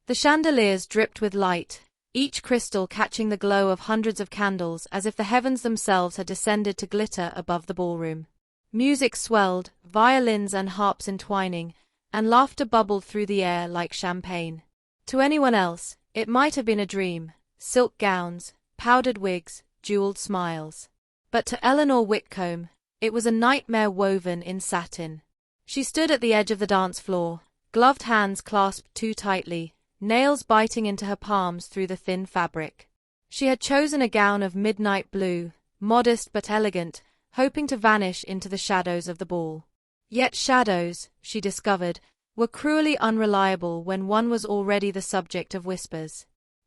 The chandeliers dripped with light, each crystal catching the glow of hundreds of candles as if the heavens themselves had descended to glitter above the ballroom. Music swelled, violins and harps entwining, and laughter bubbled through the air like champagne. To anyone else, it might have been a dream: silk gowns, powdered wigs, jeweled smiles. But to Eleanor Whitcomb, it was a nightmare woven in satin. She stood at the edge of the dance floor, gloved hands clasped too tightly, nails biting into her palms through the thin fabric. She had chosen a gown of midnight blue, modest but elegant, hoping to vanish into the shadows of the ball. Yet shadows, she discovered, were cruelly unreliable when one was already the subject of whispers.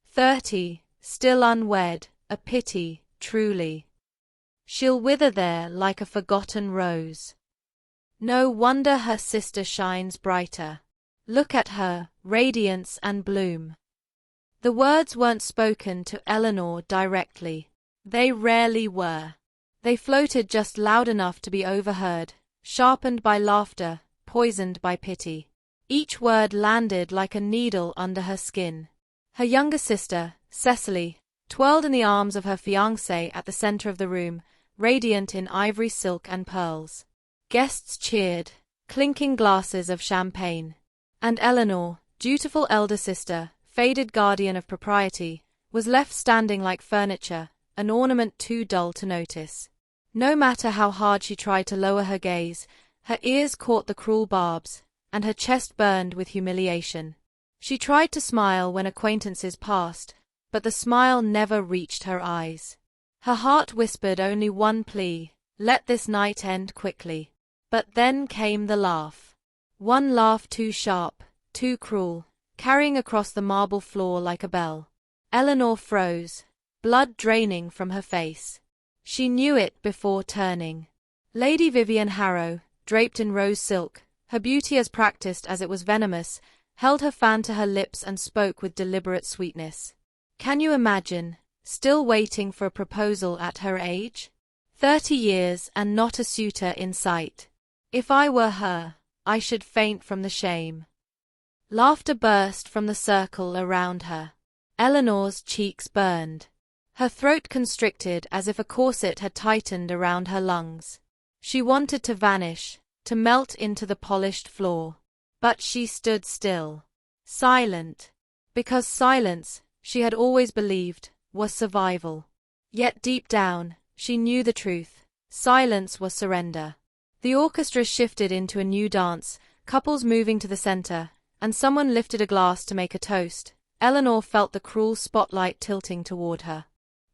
30, still unwed, a pity, truly. She'll wither there like a forgotten rose. No wonder her sister shines brighter. Look at her, radiance and bloom. The words weren't spoken to Eleanor directly. They rarely were. They floated just loud enough to be overheard, sharpened by laughter, poisoned by pity. Each word landed like a needle under her skin. Her younger sister, Cecily, twirled in the arms of her fiancé at the center of the room, radiant in ivory silk and pearls. Guests cheered, clinking glasses of champagne. And Eleanor, dutiful elder sister, faded guardian of propriety, was left standing like furniture, an ornament too dull to notice. No matter how hard she tried to lower her gaze, her ears caught the cruel barbs, and her chest burned with humiliation. She tried to smile when acquaintances passed, but the smile never reached her eyes. Her heart whispered only one plea: let this night end quickly. But then came the laugh. One laugh too sharp, too cruel, carrying across the marble floor like a bell. Eleanor froze, blood draining from her face. She knew it before turning. Lady Vivian Harrow, draped in rose silk, her beauty as practiced as it was venomous, held her fan to her lips and spoke with deliberate sweetness. Can you imagine, still waiting for a proposal at her age? 30 years and not a suitor in sight. If I were her, I should faint from the shame. Laughter burst from the circle around her. Eleanor's cheeks burned. Her throat constricted as if a corset had tightened around her lungs. She wanted to vanish, to melt into the polished floor. But she stood still, silent, because silence, she had always believed, was survival. Yet deep down, she knew the truth: silence was surrender. The orchestra shifted into a new dance, couples moving to the center, and someone lifted a glass to make a toast. Eleanor felt the cruel spotlight tilting toward her.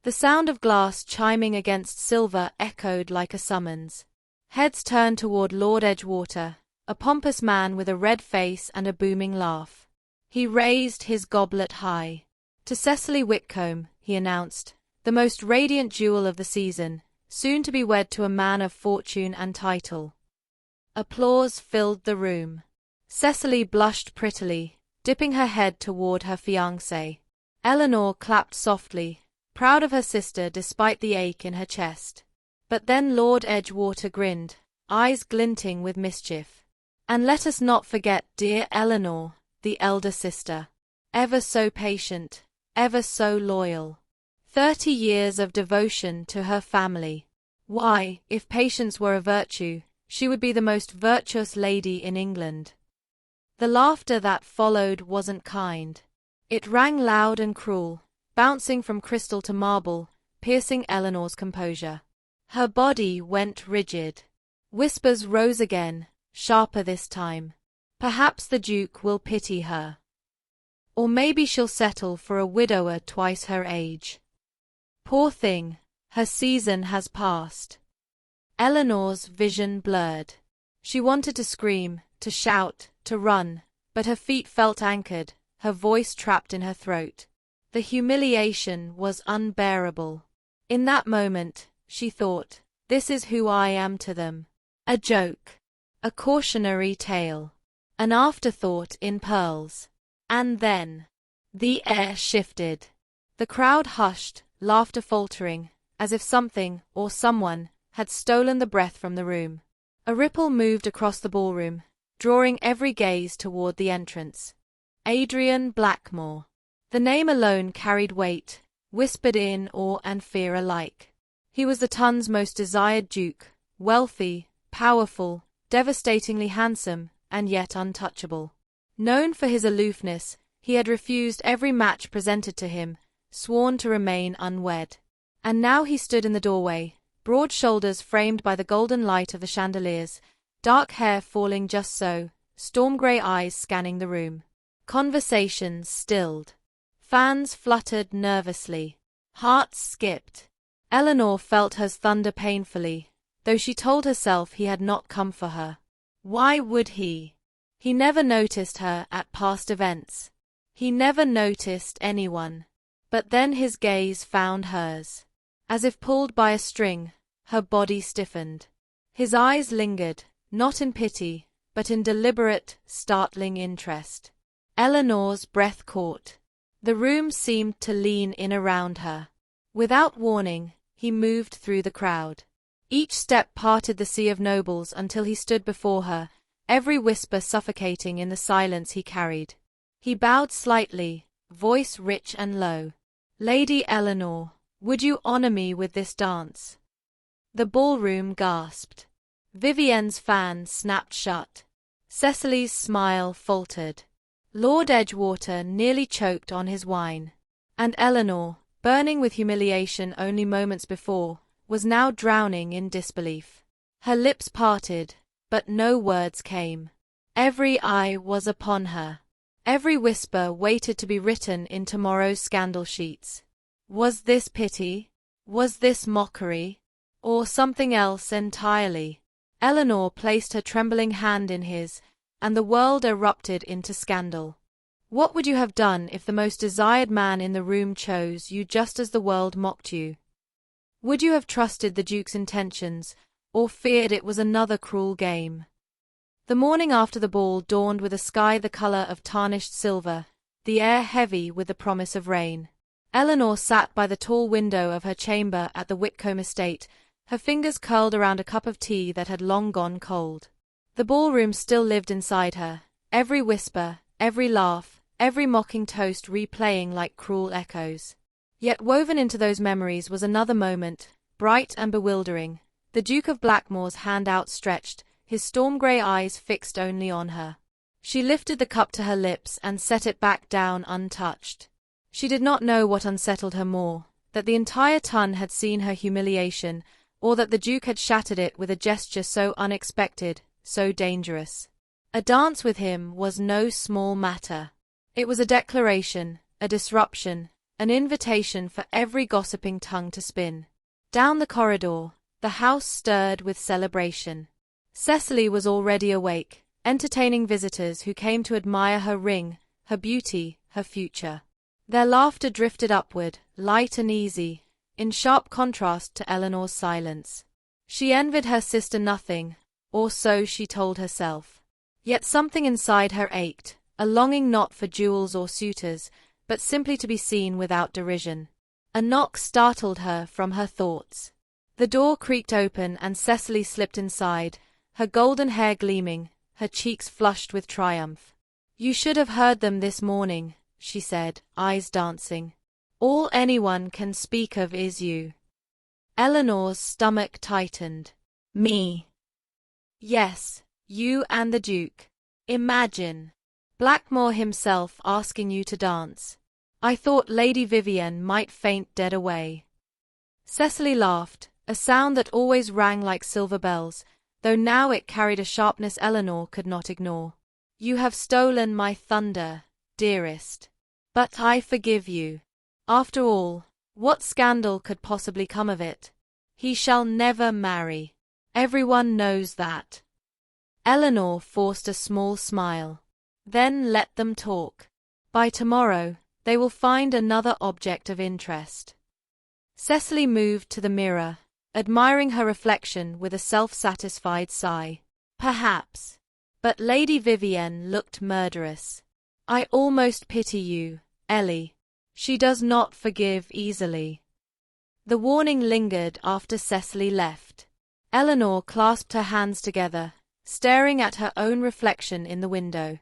The sound of glass chiming against silver echoed like a summons. Heads turned toward Lord Edgewater, a pompous man with a red face and a booming laugh. He raised his goblet high. To Cecily Whitcomb, he announced, the most radiant jewel of the season, soon to be wed to a man of fortune and title. Applause filled the room. Cecily blushed prettily, dipping her head toward her fiancé. Eleanor clapped softly, proud of her sister despite the ache in her chest. But then Lord Edgewater grinned, eyes glinting with mischief. And let us not forget dear Eleanor, the elder sister. Ever so patient, ever so loyal. 30 years of devotion to her family. Why, if patience were a virtue, she would be the most virtuous lady in England. The laughter that followed wasn't kind. It rang loud and cruel, bouncing from crystal to marble, piercing Eleanor's composure. Her body went rigid. Whispers rose again, sharper this time. Perhaps the Duke will pity her. Or maybe she'll settle for a widower twice her age. Poor thing, her season has passed. Eleanor's vision blurred. She wanted to scream, to shout, to run, but her feet felt anchored, her voice trapped in her throat. The humiliation was unbearable. In that moment, she thought, this is who I am to them. A joke. A cautionary tale. An afterthought in pearls. And then, the air shifted. The crowd hushed, laughter faltering, as if something, or someone, had stolen the breath from the room. A ripple moved across the ballroom, drawing every gaze toward the entrance. Adrian Blackmore. The name alone carried weight, whispered in awe and fear alike. He was the ton's most desired duke, wealthy, powerful, devastatingly handsome, and yet untouchable. Known for his aloofness, he had refused every match presented to him, sworn to remain unwed. And now he stood in the doorway, broad shoulders framed by the golden light of the chandeliers, dark hair falling just so, storm-grey eyes scanning the room. Conversations stilled. Fans fluttered nervously. Hearts skipped. Eleanor felt hers thunder painfully, though she told herself he had not come for her. Why would he? He never noticed her at past events. He never noticed anyone. But then his gaze found hers. As if pulled by a string, her body stiffened. His eyes lingered, not in pity, but in deliberate, startling interest. Eleanor's breath caught. The room seemed to lean in around her. Without warning, he moved through the crowd. Each step parted the sea of nobles until he stood before her, every whisper suffocating in the silence he carried. He bowed slightly, voice rich and low. "Lady Eleanor, would you honor me with this dance?" The ballroom gasped. Vivienne's fan snapped shut. Cecily's smile faltered. Lord Edgewater nearly choked on his wine. And Eleanor, burning with humiliation only moments before, was now drowning in disbelief. Her lips parted, but no words came. Every eye was upon her. Every whisper waited to be written in tomorrow's scandal sheets. Was this pity? Was this mockery? Or something else entirely? Eleanor placed her trembling hand in his, and the world erupted into scandal. What would you have done if the most desired man in the room chose you just as the world mocked you? Would you have trusted the Duke's intentions, or feared it was another cruel game? The morning after the ball dawned with a sky the color of tarnished silver, the air heavy with the promise of rain. Eleanor sat by the tall window of her chamber at the Whitcomb estate, her fingers curled around a cup of tea that had long gone cold. The ballroom still lived inside her, every whisper, every laugh, every mocking toast replaying like cruel echoes. Yet woven into those memories was another moment, bright and bewildering, the Duke of Blackmore's hand outstretched, his storm-grey eyes fixed only on her. She lifted the cup to her lips and set it back down untouched. She did not know what unsettled her more, that the entire ton had seen her humiliation, or that the Duke had shattered it with a gesture so unexpected, so dangerous. A dance with him was no small matter. It was a declaration, a disruption, an invitation for every gossiping tongue to spin. Down the corridor, the house stirred with celebration. Cecily was already awake, entertaining visitors who came to admire her ring, her beauty, her future. Their laughter drifted upward, light and easy, in sharp contrast to Eleanor's silence. She envied her sister nothing, or so she told herself. Yet something inside her ached, a longing not for jewels or suitors, but simply to be seen without derision. A knock startled her from her thoughts. The door creaked open and Cecily slipped inside, her golden hair gleaming, her cheeks flushed with triumph. "You should have heard them this morning," she said, eyes dancing. "All anyone can speak of is you." Eleanor's stomach tightened. "Me?" "Yes, you and the Duke. Imagine. Blackmore himself asking you to dance. I thought Lady Vivienne might faint dead away." Cecily laughed, a sound that always rang like silver bells, though now it carried a sharpness Eleanor could not ignore. "You have stolen my thunder, dearest. But I forgive you. After all, what scandal could possibly come of it? He shall never marry. Everyone knows that." Eleanor forced a small smile. "Then let them talk. By tomorrow, they will find another object of interest." Cecily moved to the mirror, admiring her reflection with a self-satisfied sigh. Perhaps. But Lady Vivienne looked murderous. "I almost pity you, Ellie. She does not forgive easily." The warning lingered after Cecily left. Eleanor clasped her hands together, staring at her own reflection in the window.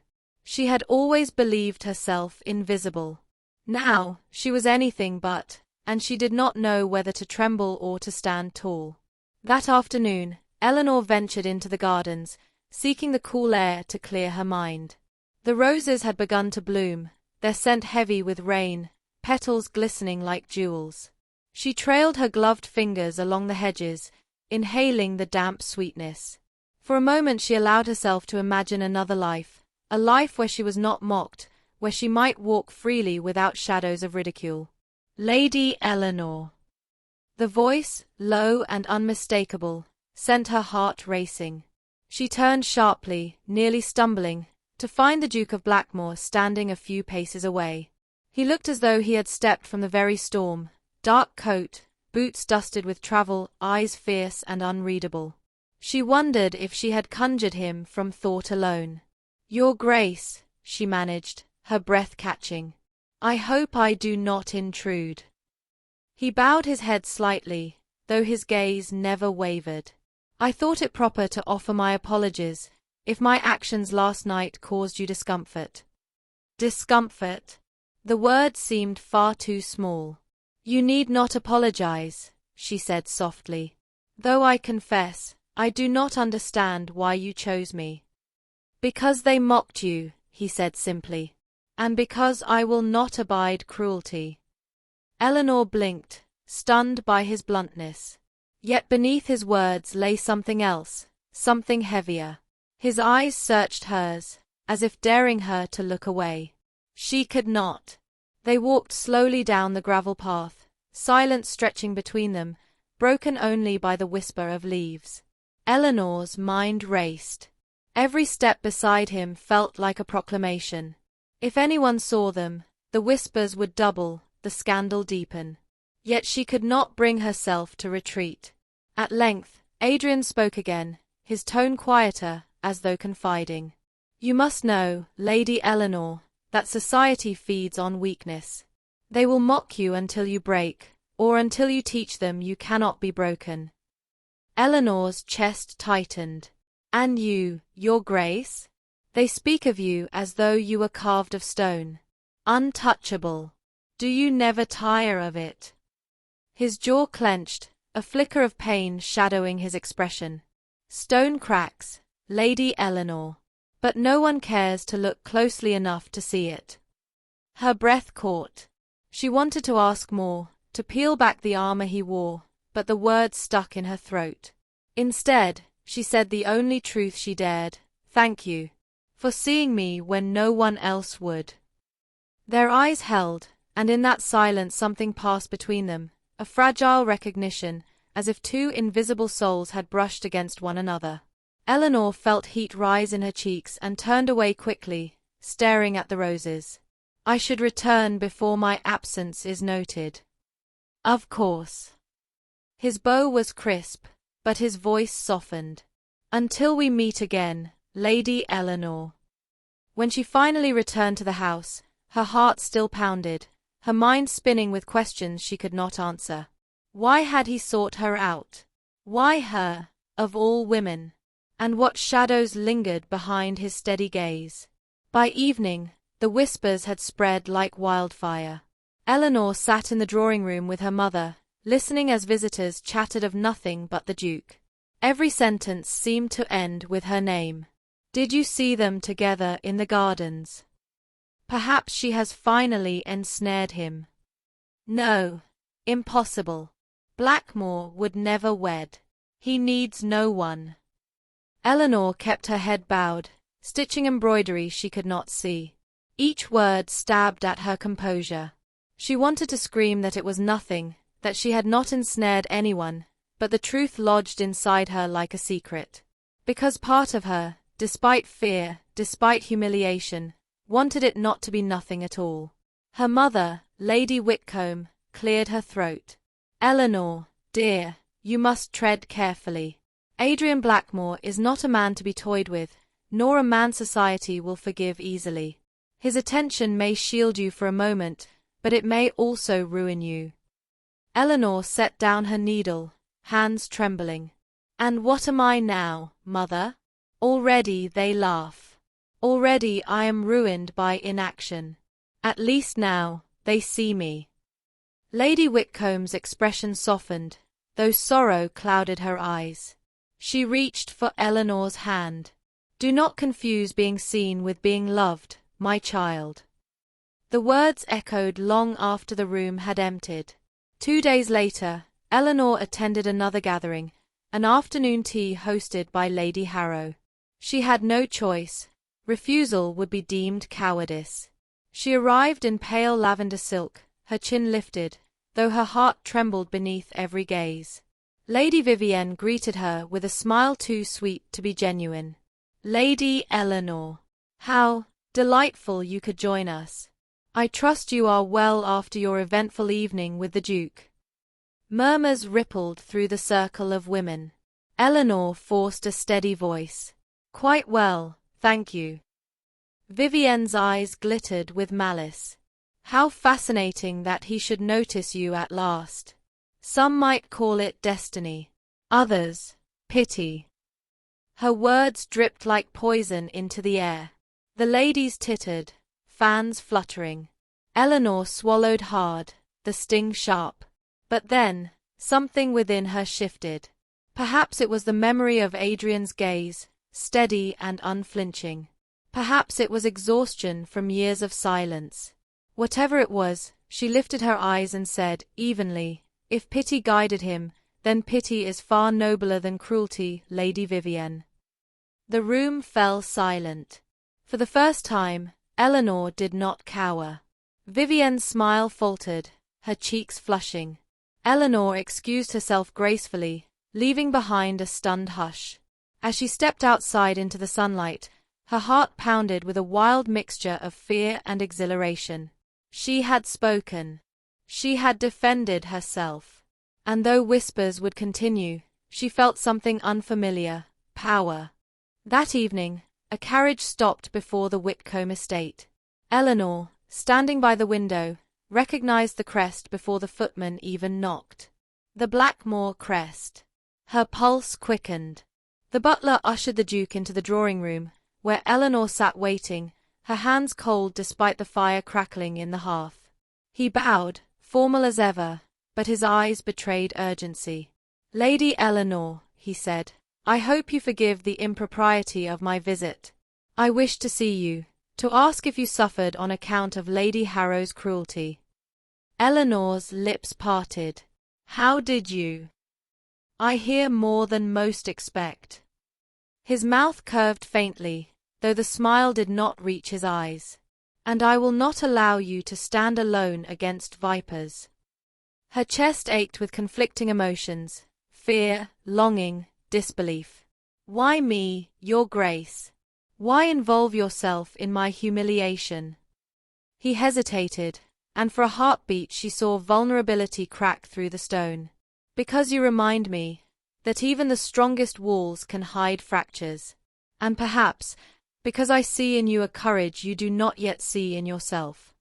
She had always believed herself invisible. Now, she was anything but, and she did not know whether to tremble or to stand tall. That afternoon, Eleanor ventured into the gardens, seeking the cool air to clear her mind. The roses had begun to bloom, their scent heavy with rain, petals glistening like jewels. She trailed her gloved fingers along the hedges, inhaling the damp sweetness. For a moment she allowed herself to imagine another life, a life where she was not mocked, where she might walk freely without shadows of ridicule. Lady Eleanor. The voice, low and unmistakable, sent her heart racing. She turned sharply, nearly stumbling, to find the Duke of Blackmore standing a few paces away. He looked as though he had stepped from the very storm, dark coat, boots dusted with travel, eyes fierce and unreadable. She wondered if she had conjured him from thought alone. "Your Grace," she managed, her breath catching. "I hope I do not intrude." He bowed his head slightly, though his gaze never wavered. "I thought it proper to offer my apologies, if my actions last night caused you discomfort." Discomfort? The word seemed far too small. "You need not apologize," she said softly. "Though I confess, I do not understand why you chose me." "Because they mocked you," he said simply. "And because I will not abide cruelty." Eleanor blinked, stunned by his bluntness. Yet beneath his words lay something else, something heavier. His eyes searched hers, as if daring her to look away. She could not. They walked slowly down the gravel path, silence stretching between them, broken only by the whisper of leaves. Eleanor's mind raced. Every step beside him felt like a proclamation. If anyone saw them, the whispers would double, the scandal deepen. Yet she could not bring herself to retreat. At length, Adrian spoke again, his tone quieter, as though confiding. "You must know, Lady Eleanor, that society feeds on weakness. They will mock you until you break, or until you teach them you cannot be broken." Eleanor's chest tightened. "And you, Your Grace? They speak of you as though you were carved of stone. Untouchable. Do you never tire of it?" His jaw clenched, a flicker of pain shadowing his expression. "Stone cracks, Lady Eleanor. But no one cares to look closely enough to see it." Her breath caught. She wanted to ask more, to peel back the armor he wore, but the words stuck in her throat. Instead, she said the only truth she dared: "Thank you. For seeing me when no one else would." Their eyes held, and in that silence something passed between them, a fragile recognition, as if two invisible souls had brushed against one another. Eleanor felt heat rise in her cheeks and turned away quickly, staring at the roses. "I should return before my absence is noted." "Of course." His bow was crisp, but his voice softened. "Until we meet again, Lady Eleanor." When she finally returned to the house, her heart still pounded, her mind spinning with questions she could not answer. Why had he sought her out? Why her, of all women? And what shadows lingered behind his steady gaze? By evening, the whispers had spread like wildfire. Eleanor sat in the drawing room with her mother, listening as visitors chattered of nothing but the Duke. Every sentence seemed to end with her name. "Did you see them together in the gardens? Perhaps she has finally ensnared him." "No. Impossible. Blackmore would never wed. He needs no one." Eleanor kept her head bowed, stitching embroidery she could not see. Each word stabbed at her composure. She wanted to scream that it was nothing, that she had not ensnared anyone, but the truth lodged inside her like a secret. Because part of her, despite fear, despite humiliation, wanted it not to be nothing at all. Her mother, Lady Whitcomb, cleared her throat. "Eleanor, dear, you must tread carefully. Adrian Blackmore is not a man to be toyed with, nor a man society will forgive easily. His attention may shield you for a moment, but it may also ruin you." Eleanor set down her needle, hands trembling. "And what am I now, mother?" Already they laugh. Already I am ruined by inaction. At least now, they see me. Lady Whitcomb's expression softened, though sorrow clouded her eyes. She reached for Eleanor's hand. Do not confuse being seen with being loved, my child. The words echoed long after the room had emptied. 2 days later, Eleanor attended another gathering, an afternoon tea hosted by Lady Harrow. She had no choice. Refusal would be deemed cowardice. She arrived in pale lavender silk, her chin lifted, though her heart trembled beneath every gaze. Lady Vivienne greeted her with a smile too sweet to be genuine. Lady Eleanor, how delightful you could join us. I trust you are well after your eventful evening with the Duke. Murmurs rippled through the circle of women. Eleanor forced a steady voice. Quite well, thank you. Vivienne's eyes glittered with malice. How fascinating that he should notice you at last. Some might call it destiny. Others, pity. Her words dripped like poison into the air. The ladies tittered, fans fluttering. Eleanor swallowed hard, the sting sharp. But then, something within her shifted. Perhaps it was the memory of Adrian's gaze, steady and unflinching. Perhaps it was exhaustion from years of silence. Whatever it was, she lifted her eyes and said, evenly, if pity guided him, then pity is far nobler than cruelty, Lady Vivienne. The room fell silent. For the first time, Eleanor did not cower. Vivienne's smile faltered, her cheeks flushing. Eleanor excused herself gracefully, leaving behind a stunned hush. As she stepped outside into the sunlight, her heart pounded with a wild mixture of fear and exhilaration. She had spoken. She had defended herself. And though whispers would continue, she felt something unfamiliar, power. That evening, a carriage stopped before the Whitcomb estate. Eleanor, standing by the window, recognized the crest before the footman even knocked. The Blackmore crest. Her pulse quickened. The butler ushered the Duke into the drawing-room, where Eleanor sat waiting, her hands cold despite the fire crackling in the hearth. He bowed, formal as ever, but his eyes betrayed urgency. Lady Eleanor, he said, I hope you forgive the impropriety of my visit. I wished to see you, to ask if you suffered on account of Lady Harrow's cruelty. Eleanor's lips parted. How did you? I hear more than most expect. His mouth curved faintly, though the smile did not reach his eyes. And I will not allow you to stand alone against vipers. Her chest ached with conflicting emotions, fear, longing, disbelief. Why me, your grace? Why involve yourself in my humiliation? He hesitated, and for a heartbeat she saw vulnerability crack through the stone. Because you remind me that even the strongest walls can hide fractures. And perhaps, because I see in you a courage you do not yet see in yourself.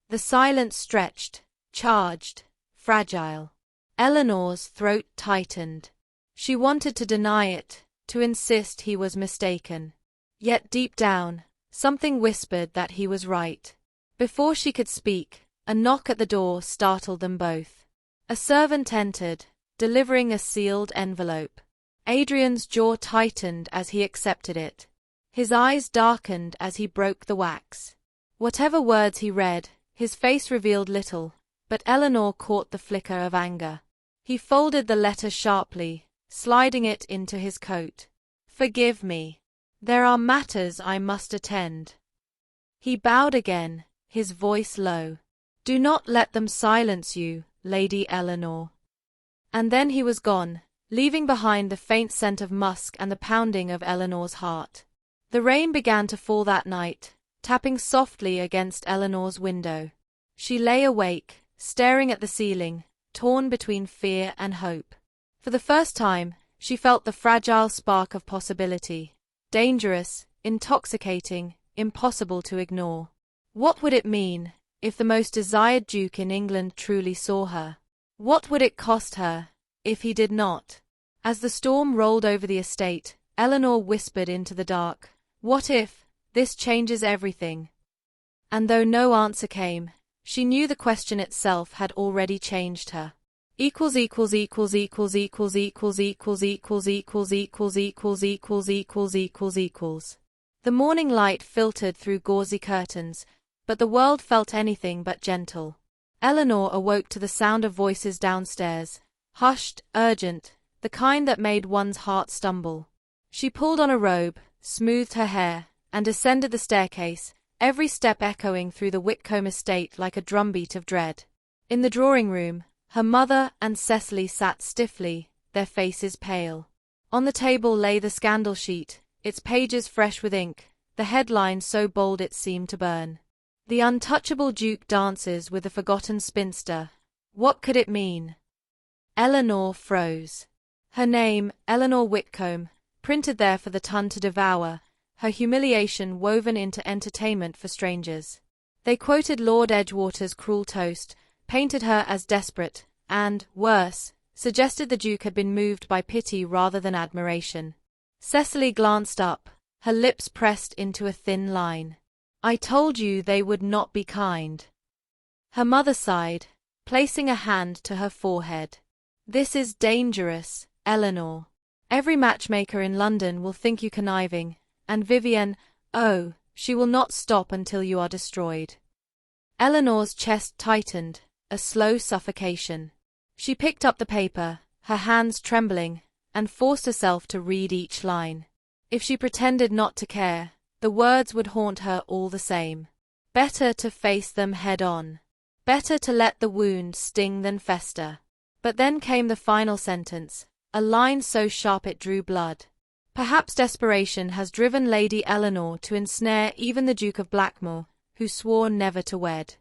The silence stretched, charged, fragile. Eleanor's throat tightened. She wanted to deny it, to insist he was mistaken. Yet deep down, something whispered that he was right. Before she could speak, a knock at the door startled them both. A servant entered, delivering a sealed envelope. Adrian's jaw tightened as he accepted it. His eyes darkened as he broke the wax. Whatever words he read, his face revealed little, but Eleanor caught the flicker of anger. He folded the letter sharply, sliding it into his coat. Forgive me. There are matters I must attend. He bowed again, his voice low. Do not let them silence you, Lady Eleanor. And then he was gone, leaving behind the faint scent of musk and the pounding of Eleanor's heart. The rain began to fall that night, tapping softly against Eleanor's window. She lay awake, staring at the ceiling, torn between fear and hope. For the first time, she felt the fragile spark of possibility. Dangerous, intoxicating, impossible to ignore. What would it mean, if the most desired duke in England truly saw her? What would it cost her, if he did not? As the storm rolled over the estate, Eleanor whispered into the dark, what if, This changes everything. And though no answer came, she knew the question itself had already changed her. Equals equals equals equals equals equals equals equals equals equals equals equals equals equals equals. The morning light filtered through gauzy curtains, but the world felt anything but gentle. Eleanor awoke to the sound of voices downstairs, hushed, urgent, the kind that made one's heart stumble. She pulled on a robe, smoothed her hair, and ascended the staircase, every step echoing through the Whitcomb estate like a drumbeat of dread. In the drawing-room, her mother and Cecily sat stiffly, their faces pale. On the table lay the scandal sheet, its pages fresh with ink, the headline so bold it seemed to burn. The untouchable Duke dances with the forgotten spinster. What could it mean? Eleanor froze. Her name, Eleanor Whitcomb, printed there for the ton to devour, her humiliation woven into entertainment for strangers. They quoted Lord Edgewater's cruel toast, painted her as desperate, and, worse, suggested the Duke had been moved by pity rather than admiration. Cecily glanced up, her lips pressed into a thin line. I told you they would not be kind. Her mother sighed, placing a hand to her forehead. This is dangerous, Eleanor. Every matchmaker in London will think you conniving, and Vivienne, oh, she will not stop until you are destroyed. Eleanor's chest tightened, a slow suffocation. She picked up the paper, her hands trembling, and forced herself to read each line. If she pretended not to care, the words would haunt her all the same. Better to face them head-on. Better to let the wound sting than fester. But then came the final sentence, a line so sharp it drew blood. Perhaps desperation has driven Lady Eleanor to ensnare even the Duke of Blackmore, who swore never to wed.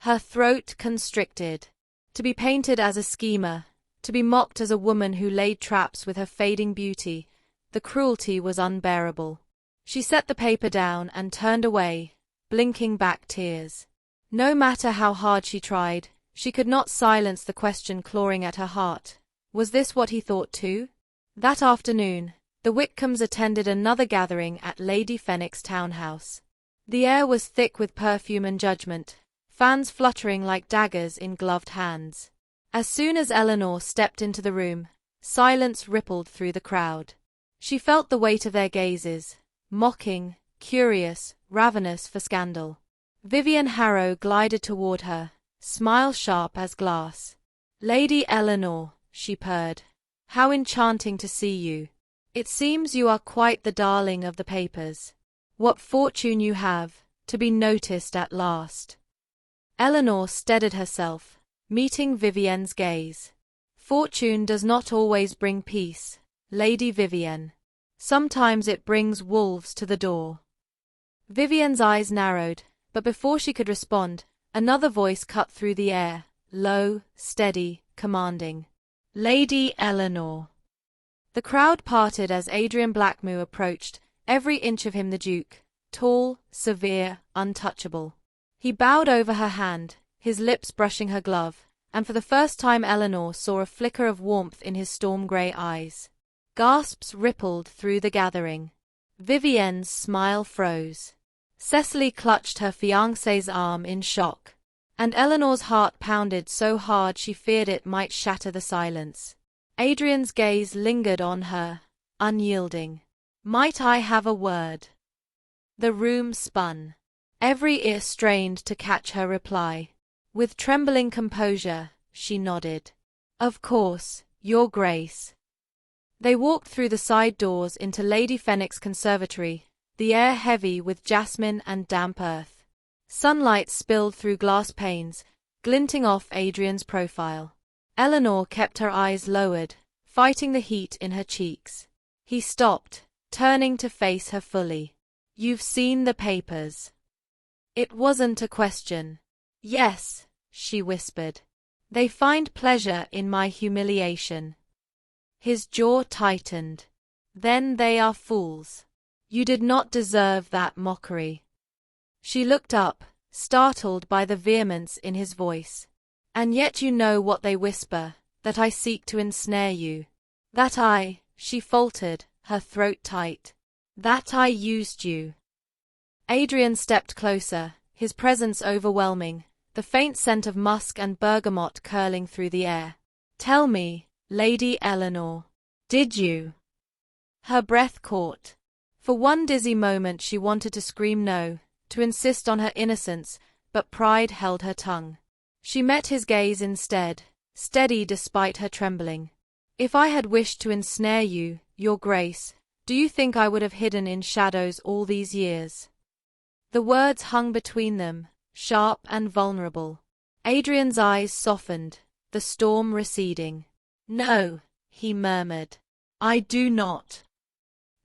Her throat constricted. To be painted as a schemer, to be mocked as a woman who laid traps with her fading beauty, the cruelty was unbearable. She set the paper down and turned away, blinking back tears. No matter how hard she tried, she could not silence the question clawing at her heart. Was this what he thought too? That afternoon, the Whitcombs attended another gathering at Lady Fenwick's townhouse. The air was thick with perfume and judgment, fans fluttering like daggers in gloved hands. As soon as Eleanor stepped into the room, silence rippled through the crowd. She felt the weight of their gazes, mocking, curious, ravenous for scandal. Vivienne Harrow glided toward her, smile sharp as glass. Lady Eleanor, she purred, how enchanting to see you. It seems you are quite the darling of the papers. What fortune you have, to be noticed at last. Eleanor steadied herself, meeting Vivienne's gaze. Fortune does not always bring peace, Lady Vivienne. Sometimes it brings wolves to the door. Vivienne's eyes narrowed, but before she could respond, another voice cut through the air, low, steady, commanding. Lady Eleanor. The crowd parted as Adrian Blackmore approached, every inch of him the Duke, tall, severe, untouchable. He bowed over her hand, his lips brushing her glove, and for the first time Eleanor saw a flicker of warmth in his storm-grey eyes. Gasps rippled through the gathering. Vivienne's smile froze. Cecily clutched her fiancé's arm in shock, and Eleanor's heart pounded so hard she feared it might shatter the silence. Adrian's gaze lingered on her, unyielding. Might I have a word? The room spun. Every ear strained to catch her reply. With trembling composure, she nodded. Of course, Your Grace. They walked through the side doors into Lady Fenwick's conservatory, the air heavy with jasmine and damp earth. Sunlight spilled through glass panes, glinting off Adrian's profile. Eleanor kept her eyes lowered, fighting the heat in her cheeks. He stopped, turning to face her fully. You've seen the papers. It wasn't a question. Yes, she whispered. They find pleasure in my humiliation. His jaw tightened. Then they are fools. You did not deserve that mockery. She looked up, startled by the vehemence in his voice. And yet you know what they whisper, that I seek to ensnare you. That she faltered, her throat tight. That I used you. Adrian stepped closer, his presence overwhelming, the faint scent of musk and bergamot curling through the air. "Tell me, Lady Eleanor, did you?" Her breath caught. For one dizzy moment she wanted to scream no, to insist on her innocence, but pride held her tongue. She met his gaze instead, steady despite her trembling. "If I had wished to ensnare you, Your Grace, do you think I would have hidden in shadows all these years?" The words hung between them, sharp and vulnerable. Adrian's eyes softened, the storm receding. "No," he murmured. "I do not."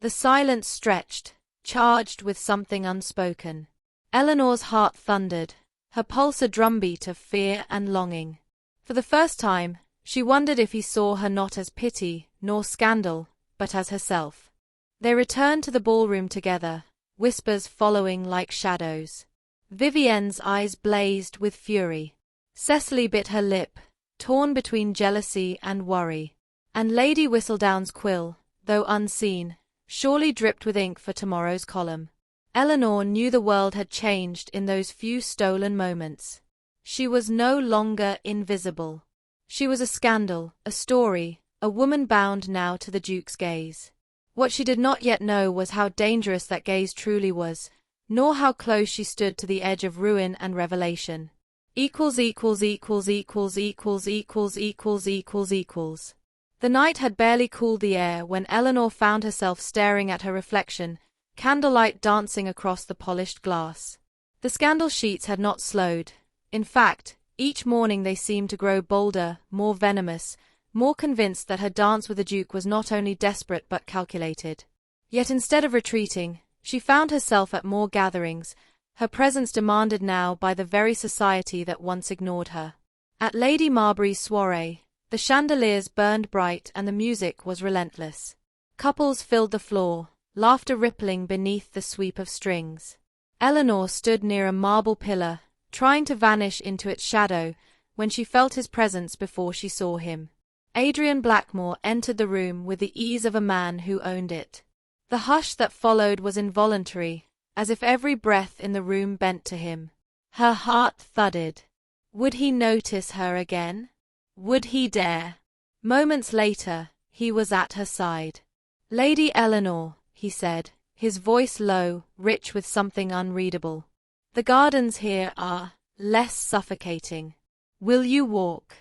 The silence stretched, charged with something unspoken. Eleanor's heart thundered, her pulse a drumbeat of fear and longing. For the first time, she wondered if he saw her not as pity, nor scandal, but as herself. They returned to the ballroom together, whispers following like shadows. Vivienne's eyes blazed with fury. Cecily bit her lip, torn between jealousy and worry. And Lady Whistledown's quill, though unseen, surely dripped with ink for tomorrow's column. Eleanor knew the world had changed in those few stolen moments. She was no longer invisible. She was a scandal, a story, a woman bound now to the Duke's gaze. What she did not yet know was how dangerous that gaze truly was, nor how close she stood to the edge of ruin and revelation. Equals equals equals equals equals equals equals equals equals. The night had barely cooled the air when Eleanor found herself staring at her reflection, candlelight dancing across the polished glass. The scandal sheets had not slowed. In fact, each morning they seemed to grow bolder, more venomous, more convinced that her dance with the Duke was not only desperate but calculated. Yet instead of retreating, she found herself at more gatherings, her presence demanded now by the very society that once ignored her. At Lady Marbury's soirée, the chandeliers burned bright and the music was relentless. Couples filled the floor, laughter rippling beneath the sweep of strings. Eleanor stood near a marble pillar, trying to vanish into its shadow, when she felt his presence before she saw him. Adrian Blackmore entered the room with the ease of a man who owned it. The hush that followed was involuntary, as if every breath in the room bent to him. Her heart thudded. Would he notice her again? Would he dare? Moments later, he was at her side. "Lady Eleanor," he said, his voice low, rich with something unreadable. "The gardens here are less suffocating. Will you walk?"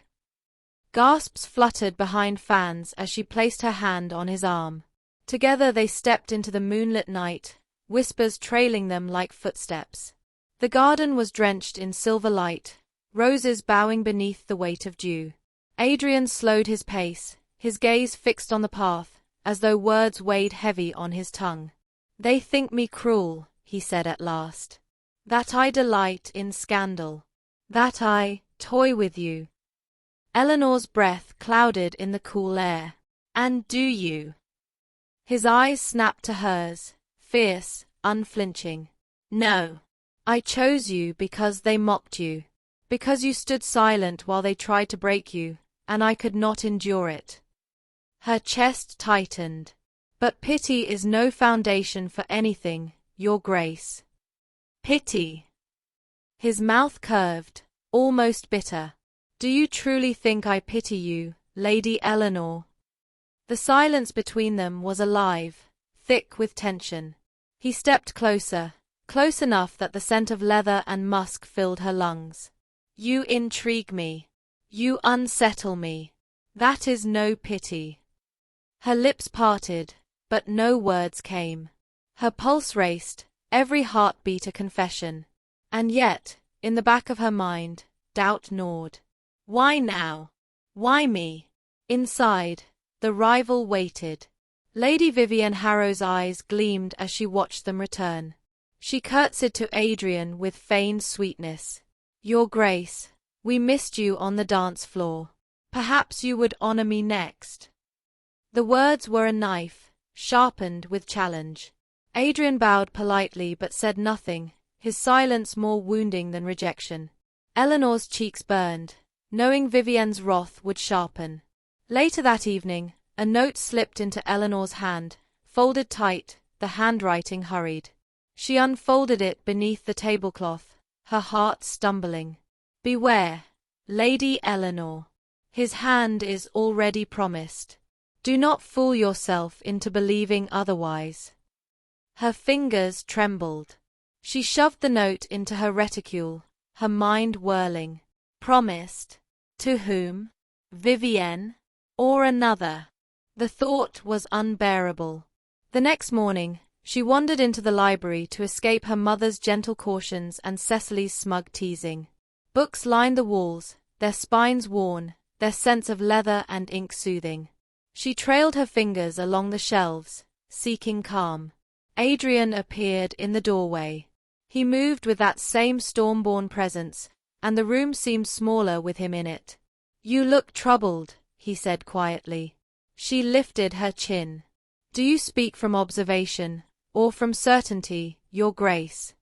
Gasps fluttered behind fans as she placed her hand on his arm. Together they stepped into the moonlit night, whispers trailing them like footsteps. The garden was drenched in silver light, roses bowing beneath the weight of dew. Adrian slowed his pace, his gaze fixed on the path, as though words weighed heavy on his tongue. "They think me cruel," he said at last. "That I delight in scandal. That I toy with you." Eleanor's breath clouded in the cool air. "And do you?" His eyes snapped to hers, fierce, unflinching. "No. I chose you because they mocked you. Because you stood silent while they tried to break you, and I could not endure it." Her chest tightened. "But pity is no foundation for anything, Your Grace." "Pity?" His mouth curved, almost bitter. "Do you truly think I pity you, Lady Eleanor?" The silence between them was alive, thick with tension. He stepped closer, close enough that the scent of leather and musk filled her lungs. "You intrigue me. You unsettle me. That is no pity." Her lips parted, but no words came. Her pulse raced, every heartbeat a confession. And yet, in the back of her mind, doubt gnawed. Why now? Why me? Inside, the rival waited. Lady Vivienne Harrow's eyes gleamed as she watched them return. She curtsied to Adrian with feigned sweetness. "Your Grace, we missed you on the dance floor. Perhaps you would honor me next." The words were a knife, sharpened with challenge. Adrian bowed politely but said nothing, his silence more wounding than rejection. Eleanor's cheeks burned, knowing Vivienne's wrath would sharpen. Later that evening, a note slipped into Eleanor's hand, folded tight, the handwriting hurried. She unfolded it beneath the tablecloth, her heart stumbling. Beware, Lady Eleanor. His hand is already promised. Do not fool yourself into believing otherwise. Her fingers trembled. She shoved the note into her reticule, her mind whirling. Promised? To whom? Vivienne? Or another? The thought was unbearable. The next morning, she wandered into the library to escape her mother's gentle cautions and Cecily's smug teasing. Books lined the walls, their spines worn, their scents of leather and ink soothing. She trailed her fingers along the shelves, seeking calm. Adrian appeared in the doorway. He moved with that same storm-born presence, and the room seemed smaller with him in it. You look troubled, he said quietly. She lifted her chin. Do you speak from observation, or from certainty, Your Grace?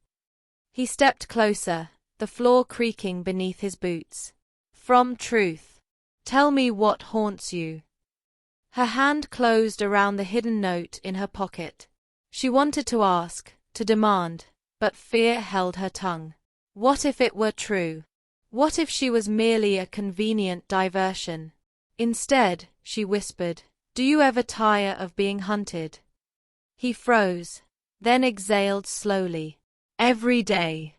He stepped closer, the floor creaking beneath his boots. From truth. Tell me what haunts you. Her hand closed around the hidden note in her pocket. She wanted to ask, to demand, but fear held her tongue. What if it were true? What if she was merely a convenient diversion? Instead, she whispered, Do you ever tire of being hunted? He froze, then exhaled slowly. Every day.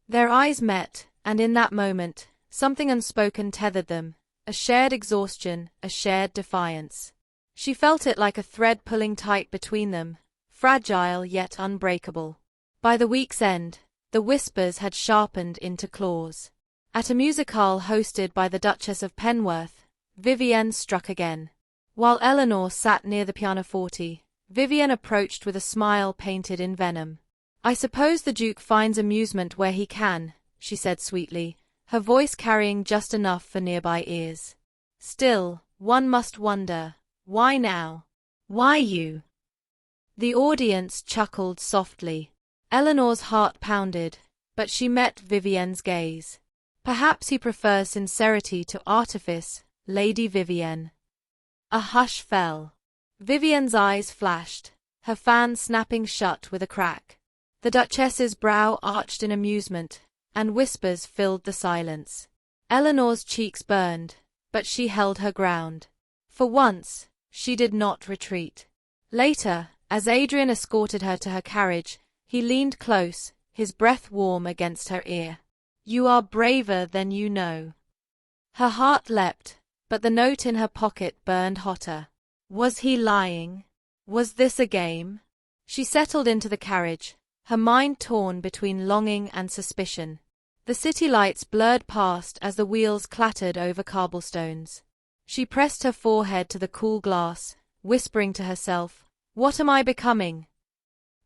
Their eyes met, and in that moment, something unspoken tethered them, a shared exhaustion, a shared defiance. She felt it like a thread pulling tight between them, fragile yet unbreakable. By the week's end, the whispers had sharpened into claws. At a musicale hosted by the Duchess of Penworth, Vivienne struck again. While Eleanor sat near the pianoforte, Vivienne approached with a smile painted in venom. I suppose the Duke finds amusement where he can, she said sweetly, her voice carrying just enough for nearby ears. Still, one must wonder, why now? Why you? The audience chuckled softly. Eleanor's heart pounded, but she met Vivienne's gaze. Perhaps he prefers sincerity to artifice, Lady Vivienne. A hush fell. Vivienne's eyes flashed, her fan snapping shut with a crack. The Duchess's brow arched in amusement, and whispers filled the silence. Eleanor's cheeks burned, but she held her ground. For once, she did not retreat. Later, as Adrian escorted her to her carriage, he leaned close, his breath warm against her ear. You are braver than you know. Her heart leapt, but the note in her pocket burned hotter. Was he lying? Was this a game? She settled into the carriage, her mind torn between longing and suspicion. The city lights blurred past as the wheels clattered over cobblestones. She pressed her forehead to the cool glass, whispering to herself, What am I becoming?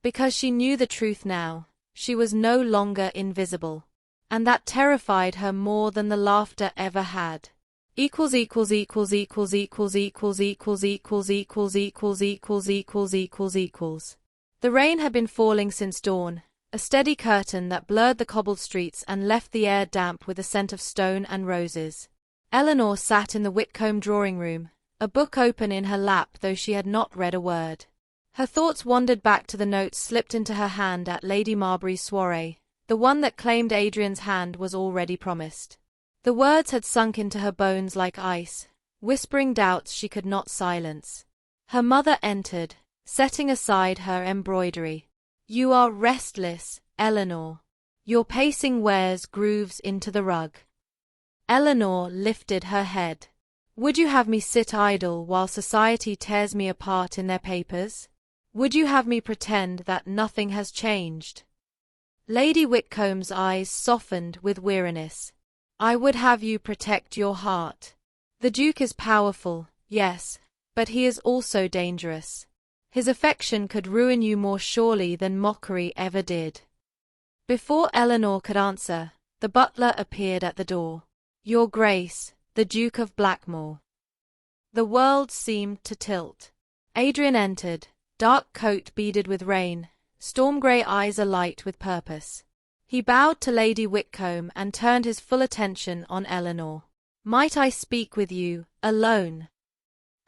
Because she knew the truth now, she was no longer invisible. And that terrified her more than the laughter ever had. Equals equals equals equals equals equals equals equals equals equals equals equals equals equals. The rain had been falling since dawn, a steady curtain that blurred the cobbled streets and left the air damp with a scent of stone and roses. Eleanor sat in the Whitcomb drawing-room, a book open in her lap though she had not read a word. Her thoughts wandered back to the note slipped into her hand at Lady Marbury's soiree. The one that claimed Adrian's hand was already promised. The words had sunk into her bones like ice, whispering doubts she could not silence. Her mother entered, setting aside her embroidery. You are restless, Eleanor. Your pacing wears grooves into the rug. Eleanor lifted her head. Would you have me sit idle while society tears me apart in their papers? Would you have me pretend that nothing has changed? Lady Whitcomb's eyes softened with weariness. I would have you protect your heart. The Duke is powerful, yes, but he is also dangerous. His affection could ruin you more surely than mockery ever did. Before Eleanor could answer, the butler appeared at the door. Your Grace, the Duke of Blackmore. The world seemed to tilt. Adrian entered, dark coat beaded with rain, storm-grey eyes alight with purpose. He bowed to Lady Whitcomb and turned his full attention on Eleanor. Might I speak with you, alone?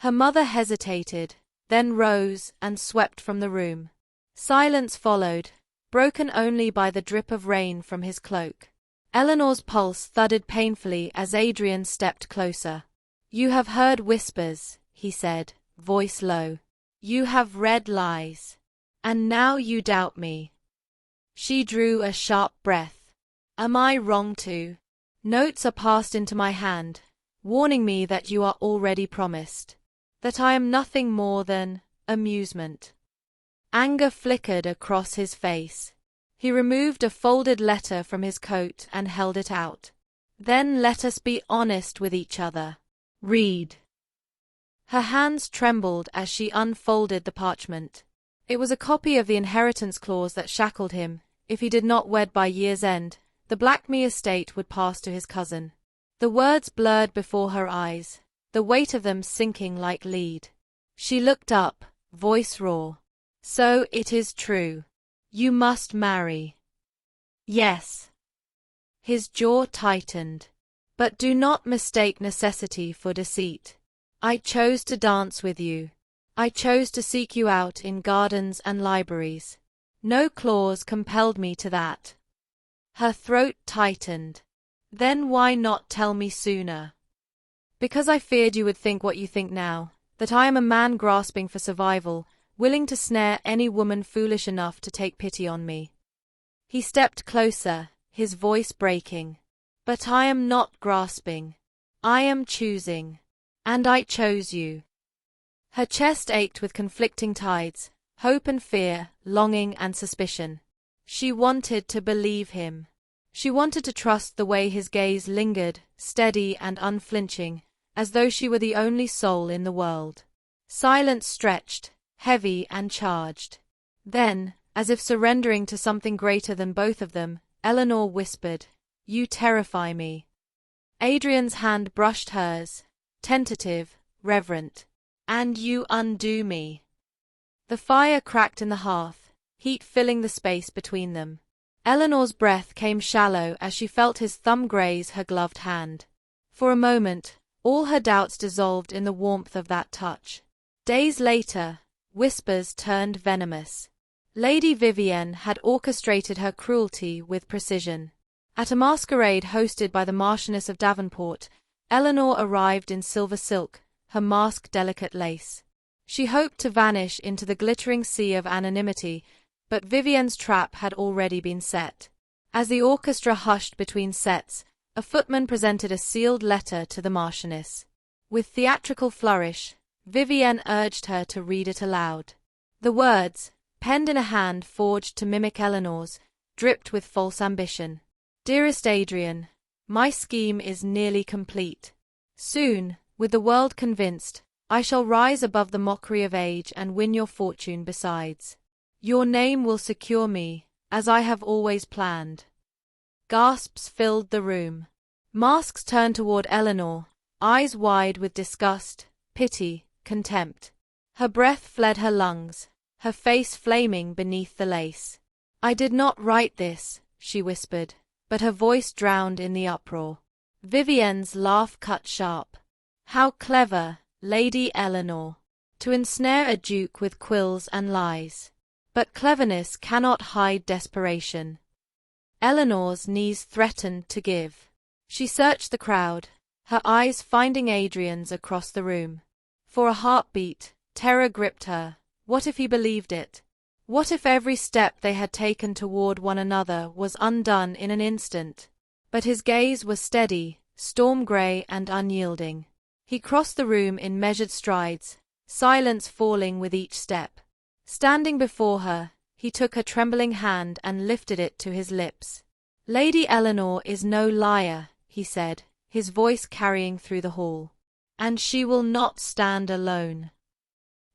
Her mother hesitated, then rose and swept from the room. Silence followed, broken only by the drip of rain from his cloak. Eleanor's pulse thudded painfully as Adrian stepped closer. "You have heard whispers," he said, voice low. "You have read lies. And now you doubt me." She drew a sharp breath. "Am I wrong to? Notes are passed into my hand, warning me that you are already promised. That I am nothing more than amusement." Anger flickered across his face. He removed a folded letter from his coat and held it out. "Then let us be honest with each other. Read." Her hands trembled as she unfolded the parchment. It was a copy of the inheritance clause that shackled him. If he did not wed by year's end, the Blackmere estate would pass to his cousin. The words blurred before her eyes, the weight of them sinking like lead. She looked up, voice raw. "So it is true. You must marry." "Yes." His jaw tightened. "But do not mistake necessity for deceit. I chose to dance with you. I chose to seek you out in gardens and libraries. No clause compelled me to that." Her throat tightened. "Then why not tell me sooner?" "Because I feared you would think what you think now, that I am a man grasping for survival, willing to snare any woman foolish enough to take pity on me." He stepped closer, his voice breaking. "But I am not grasping. I am choosing. And I chose you." Her chest ached with conflicting tides, hope and fear, longing and suspicion. She wanted to believe him. She wanted to trust the way his gaze lingered, steady and unflinching, as though she were the only soul in the world. Silence stretched, heavy and charged. Then, as if surrendering to something greater than both of them, Eleanor whispered, "You terrify me." Adrian's hand brushed hers, tentative, reverent. "And you undo me." The fire cracked in the hearth, heat filling the space between them. Eleanor's breath came shallow as she felt his thumb graze her gloved hand. For a moment, all her doubts dissolved in the warmth of that touch. Days later, whispers turned venomous. Lady Vivienne had orchestrated her cruelty with precision. At a masquerade hosted by the Marchioness of Davenport, Eleanor arrived in silver silk, her mask delicate lace. She hoped to vanish into the glittering sea of anonymity, but Vivienne's trap had already been set. As the orchestra hushed between sets, a footman presented a sealed letter to the Marchioness. With theatrical flourish, Vivienne urged her to read it aloud. The words, penned in a hand forged to mimic Eleanor's, dripped with false ambition. "Dearest Adrian, my scheme is nearly complete. Soon, with the world convinced, I shall rise above the mockery of age and win your fortune besides. Your name will secure me, as I have always planned." Gasps filled the room. Masks turned toward Eleanor, eyes wide with disgust, pity, contempt. Her breath fled her lungs, her face flaming beneath the lace. "I did not write this," she whispered, but her voice drowned in the uproar. Vivienne's laugh cut sharp. "How clever, Lady Eleanor, to ensnare a duke with quills and lies. But cleverness cannot hide desperation." Eleanor's knees threatened to give. She searched the crowd, her eyes finding Adrian's across the room. For a heartbeat, terror gripped her. What if he believed it? What if every step they had taken toward one another was undone in an instant? But his gaze was steady, storm-gray and unyielding. He crossed the room in measured strides, silence falling with each step. Standing before her, he took her trembling hand and lifted it to his lips. "Lady Eleanor is no liar," he said, his voice carrying through the hall. "And she will not stand alone."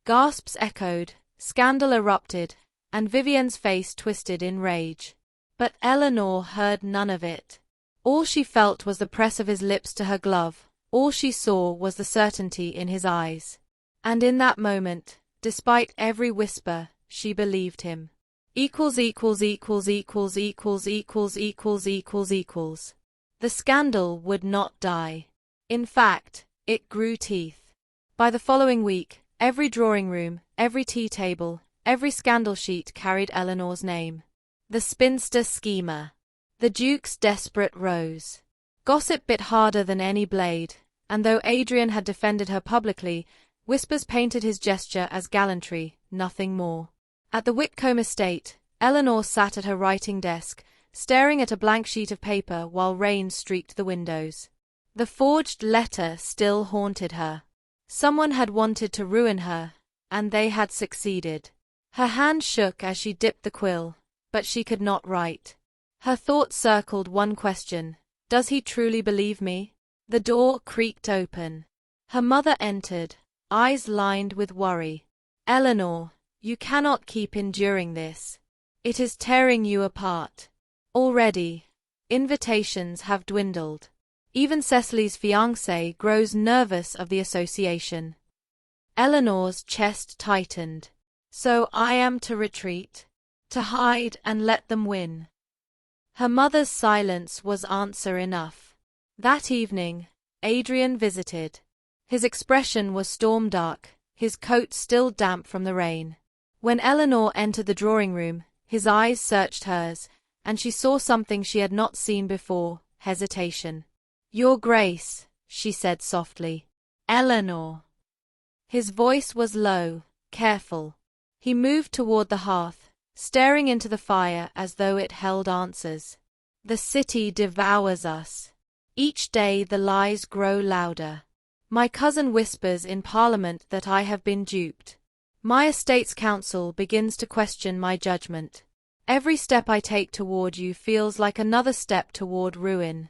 Gasps echoed, scandal erupted, and Vivienne's face twisted in rage. But Eleanor heard none of it. All she felt was the press of his lips to her glove. All she saw was the certainty in his eyes. And in that moment, despite every whisper, she believed him. Equals equals equals equals equals equals equals equals equals. The scandal would not die. In fact, it grew teeth. By the following week, every drawing room, every tea table, every scandal sheet carried Eleanor's name. The spinster schemer. The Duke's desperate rose. Gossip bit harder than any blade, and though Adrian had defended her publicly, whispers painted his gesture as gallantry, nothing more. At the Whitcomb estate, Eleanor sat at her writing desk, staring at a blank sheet of paper while rain streaked the windows. The forged letter still haunted her. Someone had wanted to ruin her, and they had succeeded. Her hand shook as she dipped the quill, but she could not write. Her thoughts circled one question: does he truly believe me? The door creaked open. Her mother entered, eyes lined with worry. Eleanor, you cannot keep enduring this. It is tearing you apart. Already, invitations have dwindled. Even Cecily's fiancé grows nervous of the association. Eleanor's chest tightened. So I am to retreat? To hide and let them win? Her mother's silence was answer enough. That evening, Adrian visited. His expression was storm-dark, his coat still damp from the rain. When Eleanor entered the drawing room, his eyes searched hers, and she saw something she had not seen before: hesitation. "Your Grace," she said softly. "Eleanor." His voice was low, careful. He moved toward the hearth, staring into the fire as though it held answers. "The city devours us. Each day the lies grow louder. My cousin whispers in Parliament that I have been duped. My estate's council begins to question my judgment. Every step I take toward you feels like another step toward ruin."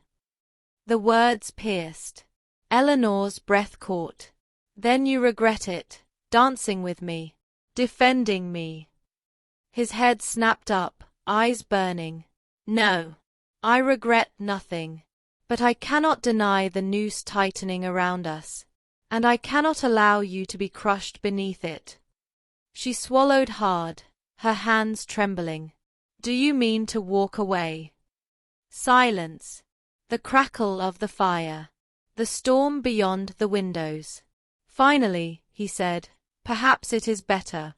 The words pierced. Eleanor's breath caught. "Then you regret it, dancing with me, defending me." His head snapped up, eyes burning. "No, I regret nothing. But I cannot deny the noose tightening around us, and I cannot allow you to be crushed beneath it." She swallowed hard, her hands trembling. "Do you mean to walk away?" Silence. The crackle of the fire. The storm beyond the windows. Finally, he said, "Perhaps it is better."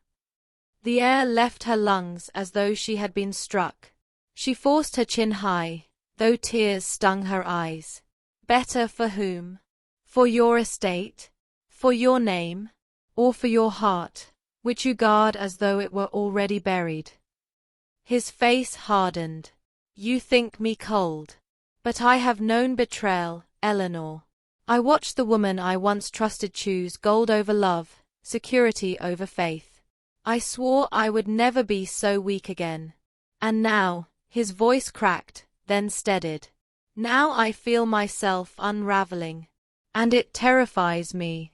The air left her lungs as though she had been struck. She forced her chin high, though tears stung her eyes. "Better for whom? For your estate? For your name? Or for your heart, which you guard as though it were already buried?" His face hardened. "You think me cold. But I have known betrayal, Eleanor. I watched the woman I once trusted choose gold over love, security over faith. I swore I would never be so weak again. And now," his voice cracked, then steadied, "now I feel myself unraveling. And it terrifies me."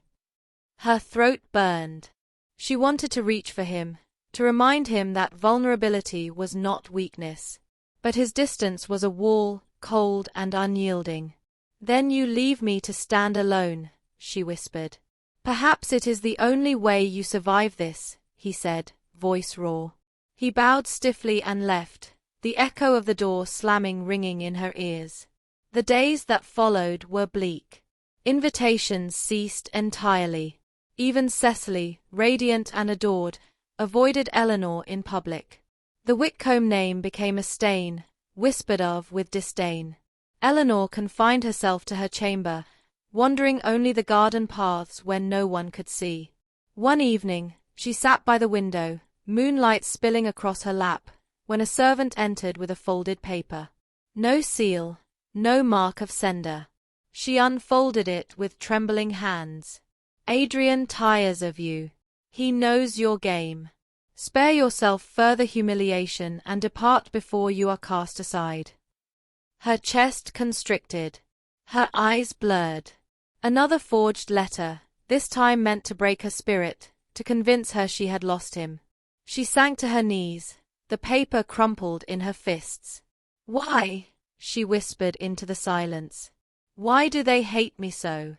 Her throat burned. She wanted to reach for him, to remind him that vulnerability was not weakness. But his distance was a wall, cold and unyielding. "Then you leave me to stand alone," she whispered. "Perhaps it is the only way you survive this," he said, voice raw. He bowed stiffly and left, the echo of the door slamming ringing in her ears. The days that followed were bleak. Invitations ceased entirely. Even Cecily, radiant and adored, avoided Eleanor in public. The Whitcomb name became a stain, whispered of with disdain. Eleanor confined herself to her chamber, wandering only the garden paths when no one could see. One evening, she sat by the window, moonlight spilling across her lap, when a servant entered with a folded paper. No seal, no mark of sender. She unfolded it with trembling hands. "Adrian tires of you. He knows your game. Spare yourself further humiliation and depart before you are cast aside." Her chest constricted. Her eyes blurred. Another forged letter, this time meant to break her spirit, to convince her she had lost him. She sank to her knees, the paper crumpled in her fists. "Why?" she whispered into the silence. "Why do they hate me so?"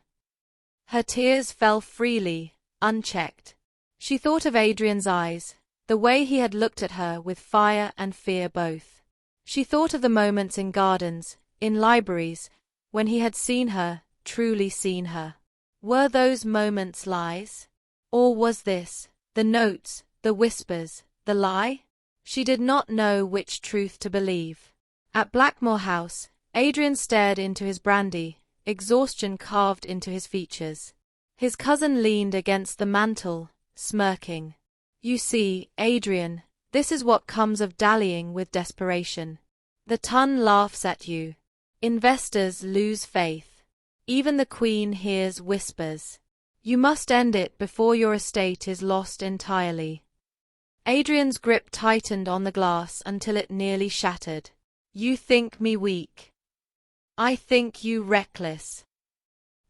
Her tears fell freely, unchecked. She thought of Adrian's eyes, the way he had looked at her with fire and fear both. She thought of the moments in gardens, in libraries, when he had seen her, truly seen her. Were those moments lies? Or was this, the notes, the whispers, the lie? She did not know which truth to believe. At Blackmore House, Adrian stared into his brandy, exhaustion carved into his features. His cousin leaned against the mantel, smirking. "You see, Adrian, this is what comes of dallying with desperation. The Ton laughs at you. Investors lose faith. Even the Queen hears whispers. You must end it before your estate is lost entirely." Adrian's grip tightened on the glass until it nearly shattered. "You think me weak. I think you reckless."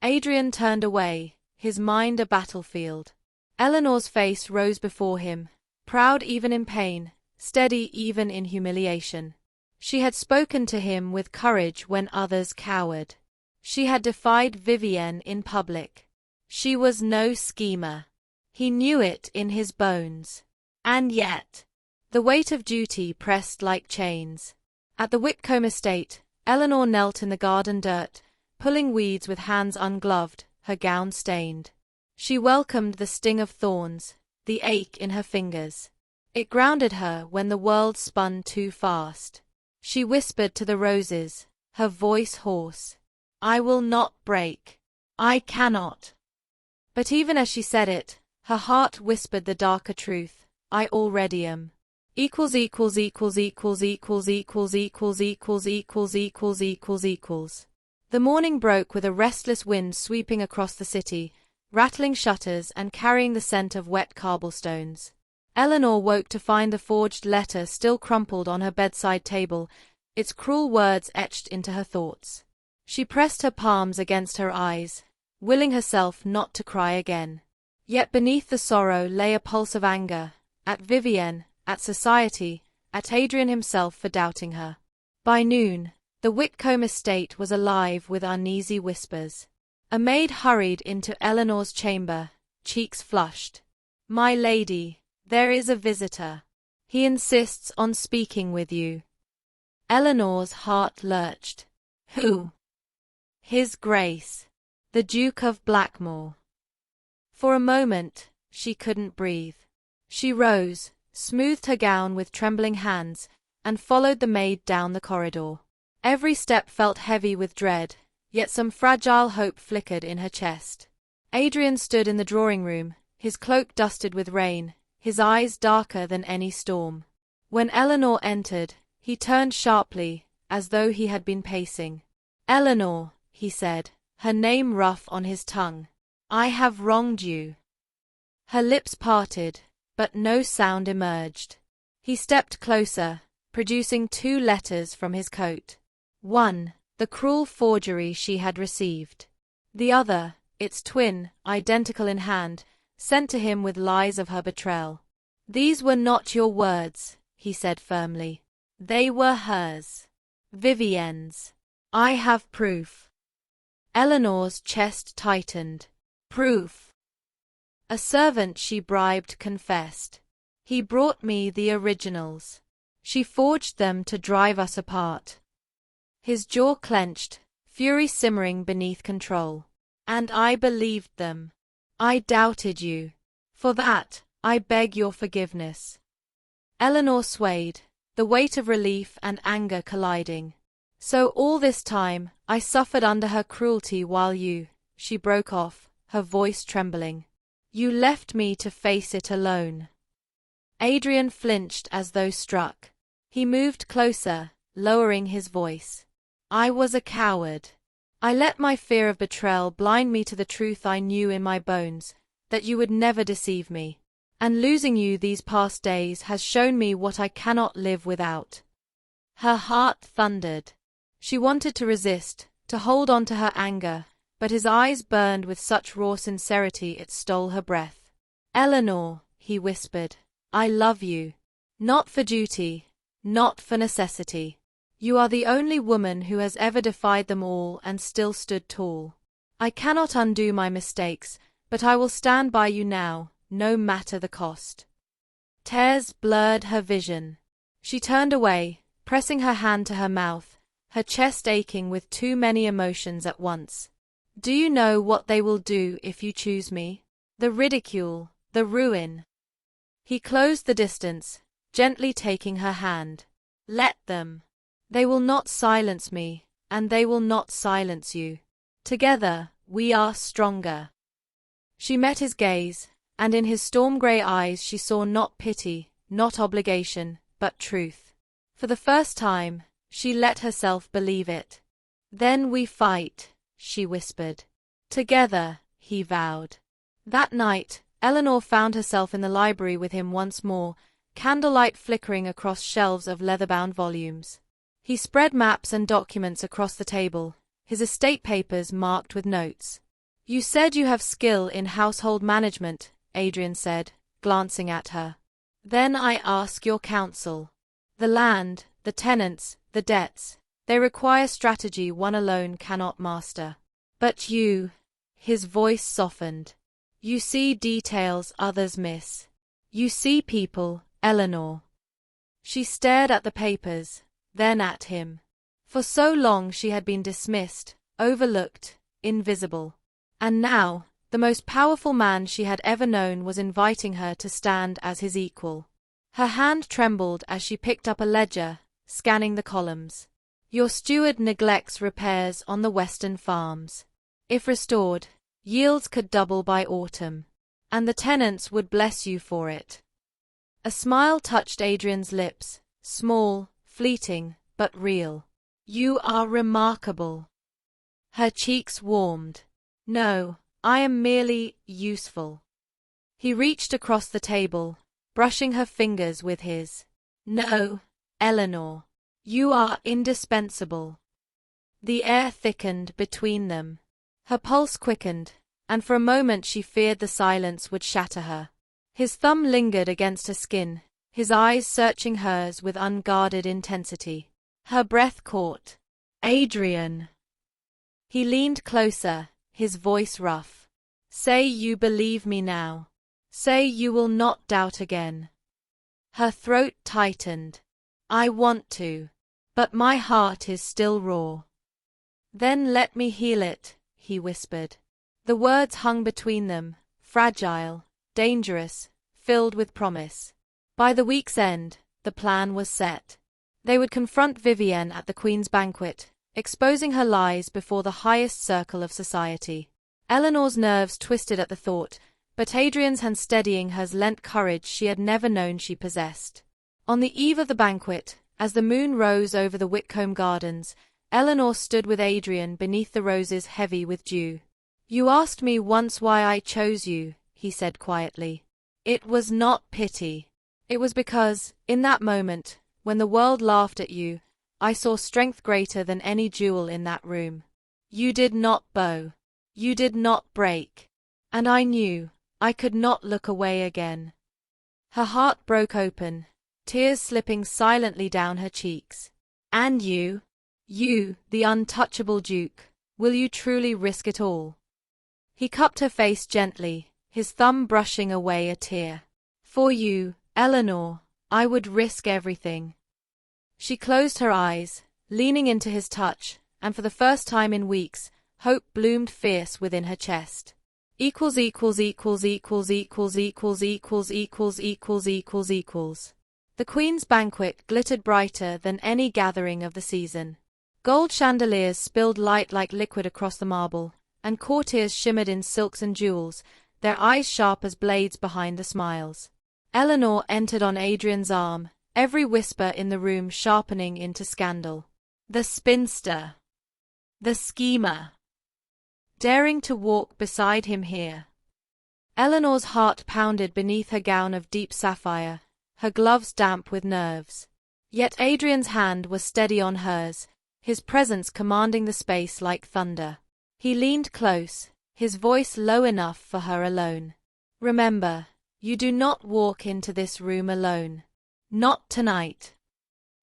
Adrian turned away, his mind a battlefield. Eleanor's face rose before him, proud even in pain, steady even in humiliation. She had spoken to him with courage when others cowered. She had defied Vivienne in public. She was no schemer. He knew it in his bones. And yet, the weight of duty pressed like chains. At the Whitcomb estate, Eleanor knelt in the garden dirt, pulling weeds with hands ungloved, her gown stained. She welcomed the sting of thorns, the ache in her fingers. It grounded her when the world spun too fast. She whispered to the roses, her voice hoarse, "I will not break. I cannot." But even as she said it, her heart whispered the darker truth, "I already am." Equals equals equals equals equals equals equals equals equals equals equals equals. The morning broke with a restless wind sweeping across the city, rattling shutters and carrying the scent of wet cobblestones. Eleanor woke to find the forged letter still crumpled on her bedside table, its cruel words etched into her thoughts. She pressed her palms against her eyes, willing herself not to cry again. Yet beneath the sorrow lay a pulse of anger, at Vivienne, at society, at Adrian himself for doubting her. By noon, the Whitcomb estate was alive with uneasy whispers. A maid hurried into Eleanor's chamber, cheeks flushed. "My lady, there is a visitor. He insists on speaking with you." Eleanor's heart lurched. "Who?" "His Grace, the Duke of Blackmore." For a moment, she couldn't breathe. She rose, smoothed her gown with trembling hands, and followed the maid down the corridor. Every step felt heavy with dread, yet some fragile hope flickered in her chest. Adrian stood in the drawing room, his cloak dusted with rain, his eyes darker than any storm. When Eleanor entered, he turned sharply, as though he had been pacing. "Eleanor," he said, her name rough on his tongue, "I have wronged you." Her lips parted, but no sound emerged. He stepped closer, producing 2 letters from his coat. One, the cruel forgery she had received. The other, its twin, identical in hand, sent to him with lies of her betrayal. "These were not your words," he said firmly. "They were hers. Vivienne's. I have proof." Eleanor's chest tightened. "Proof?" "A servant she bribed confessed. He brought me the originals. She forged them to drive us apart." His jaw clenched, fury simmering beneath control. "And I believed them. I doubted you. For that, I beg your forgiveness." Eleanor swayed, the weight of relief and anger colliding. "So all this time, I suffered under her cruelty while you," she broke off, her voice trembling. "You left me to face it alone." Adrian flinched as though struck. He moved closer, lowering his voice. "I was a coward. I let my fear of betrayal blind me to the truth I knew in my bones, that you would never deceive me. And losing you these past days has shown me what I cannot live without." Her heart thundered. She wanted to resist, to hold on to her anger, but his eyes burned with such raw sincerity it stole her breath. "Eleanor," he whispered, "I love you. Not for duty, not for necessity. You are the only woman who has ever defied them all and still stood tall. I cannot undo my mistakes, but I will stand by you now, no matter the cost." Tears blurred her vision. She turned away, pressing her hand to her mouth, her chest aching with too many emotions at once. "Do you know what they will do if you choose me? The ridicule, the ruin." He closed the distance, gently taking her hand. Let them. They will not silence me, and they will not silence you. Together, we are stronger. She met his gaze, and in his storm-grey eyes she saw not pity, not obligation, but truth. For the first time, she let herself believe it. Then we fight, she whispered. Together, he vowed. That night, Eleanor found herself in the library with him once more, candlelight flickering across shelves of leather-bound volumes. He spread maps and documents across the table, his estate papers marked with notes. You said you have skill in household management, Adrian said, glancing at her. Then I ask your counsel. The land, the tenants, the debts, they require strategy one alone cannot master. But you, his voice softened. You see details others miss. You see people, Eleanor. She stared at the papers, then at him. For so long she had been dismissed, overlooked, invisible. And now, the most powerful man she had ever known was inviting her to stand as his equal. Her hand trembled as she picked up a ledger, scanning the columns. Your steward neglects repairs on the western farms. If restored, yields could double by autumn. And the tenants would bless you for it. A smile touched Adrian's lips, small, fleeting, but real. You are remarkable. Her cheeks warmed. No, I am merely useful. He reached across the table, brushing her fingers with his. No, Eleanor. You are indispensable. The air thickened between them. Her pulse quickened, and for a moment she feared the silence would shatter her. His thumb lingered against her skin, his eyes searching hers with unguarded intensity. Her breath caught. Adrian. He leaned closer, his voice rough. Say you believe me now. Say you will not doubt again. Her throat tightened. I want to. But my heart is still raw. Then let me heal it, he whispered. The words hung between them, fragile, dangerous, filled with promise. By the week's end, the plan was set. They would confront Vivienne at the Queen's banquet, exposing her lies before the highest circle of society. Eleanor's nerves twisted at the thought, but Adrian's hand steadying hers lent courage she had never known she possessed. On the eve of the banquet, as the moon rose over the Whitcomb Gardens, Eleanor stood with Adrian beneath the roses heavy with dew. You asked me once why I chose you, he said quietly. It was not pity. It was because, in that moment, when the world laughed at you, I saw strength greater than any jewel in that room. You did not bow. You did not break. And I knew I could not look away again. Her heart broke open, tears slipping silently down her cheeks. And you, the untouchable Duke, will you truly risk it all? He cupped her face gently, his thumb brushing away a tear. For you, Eleanor, I would risk everything. She closed her eyes, leaning into his touch, and for the first time in weeks, hope bloomed fierce within her chest. Equals equals equals equals equals equals equals equals equals equals equals. The Queen's banquet glittered brighter than any gathering of the season. Gold chandeliers spilled light like liquid across the marble, and courtiers shimmered in silks and jewels, their eyes sharp as blades behind the smiles. Eleanor entered on Adrian's arm, every whisper in the room sharpening into scandal. The spinster. The schemer. Daring to walk beside him here. Eleanor's heart pounded beneath her gown of deep sapphire, her gloves damp with nerves. Yet Adrian's hand was steady on hers, his presence commanding the space like thunder. He leaned close, his voice low enough for her alone. Remember, you do not walk into this room alone. Not tonight.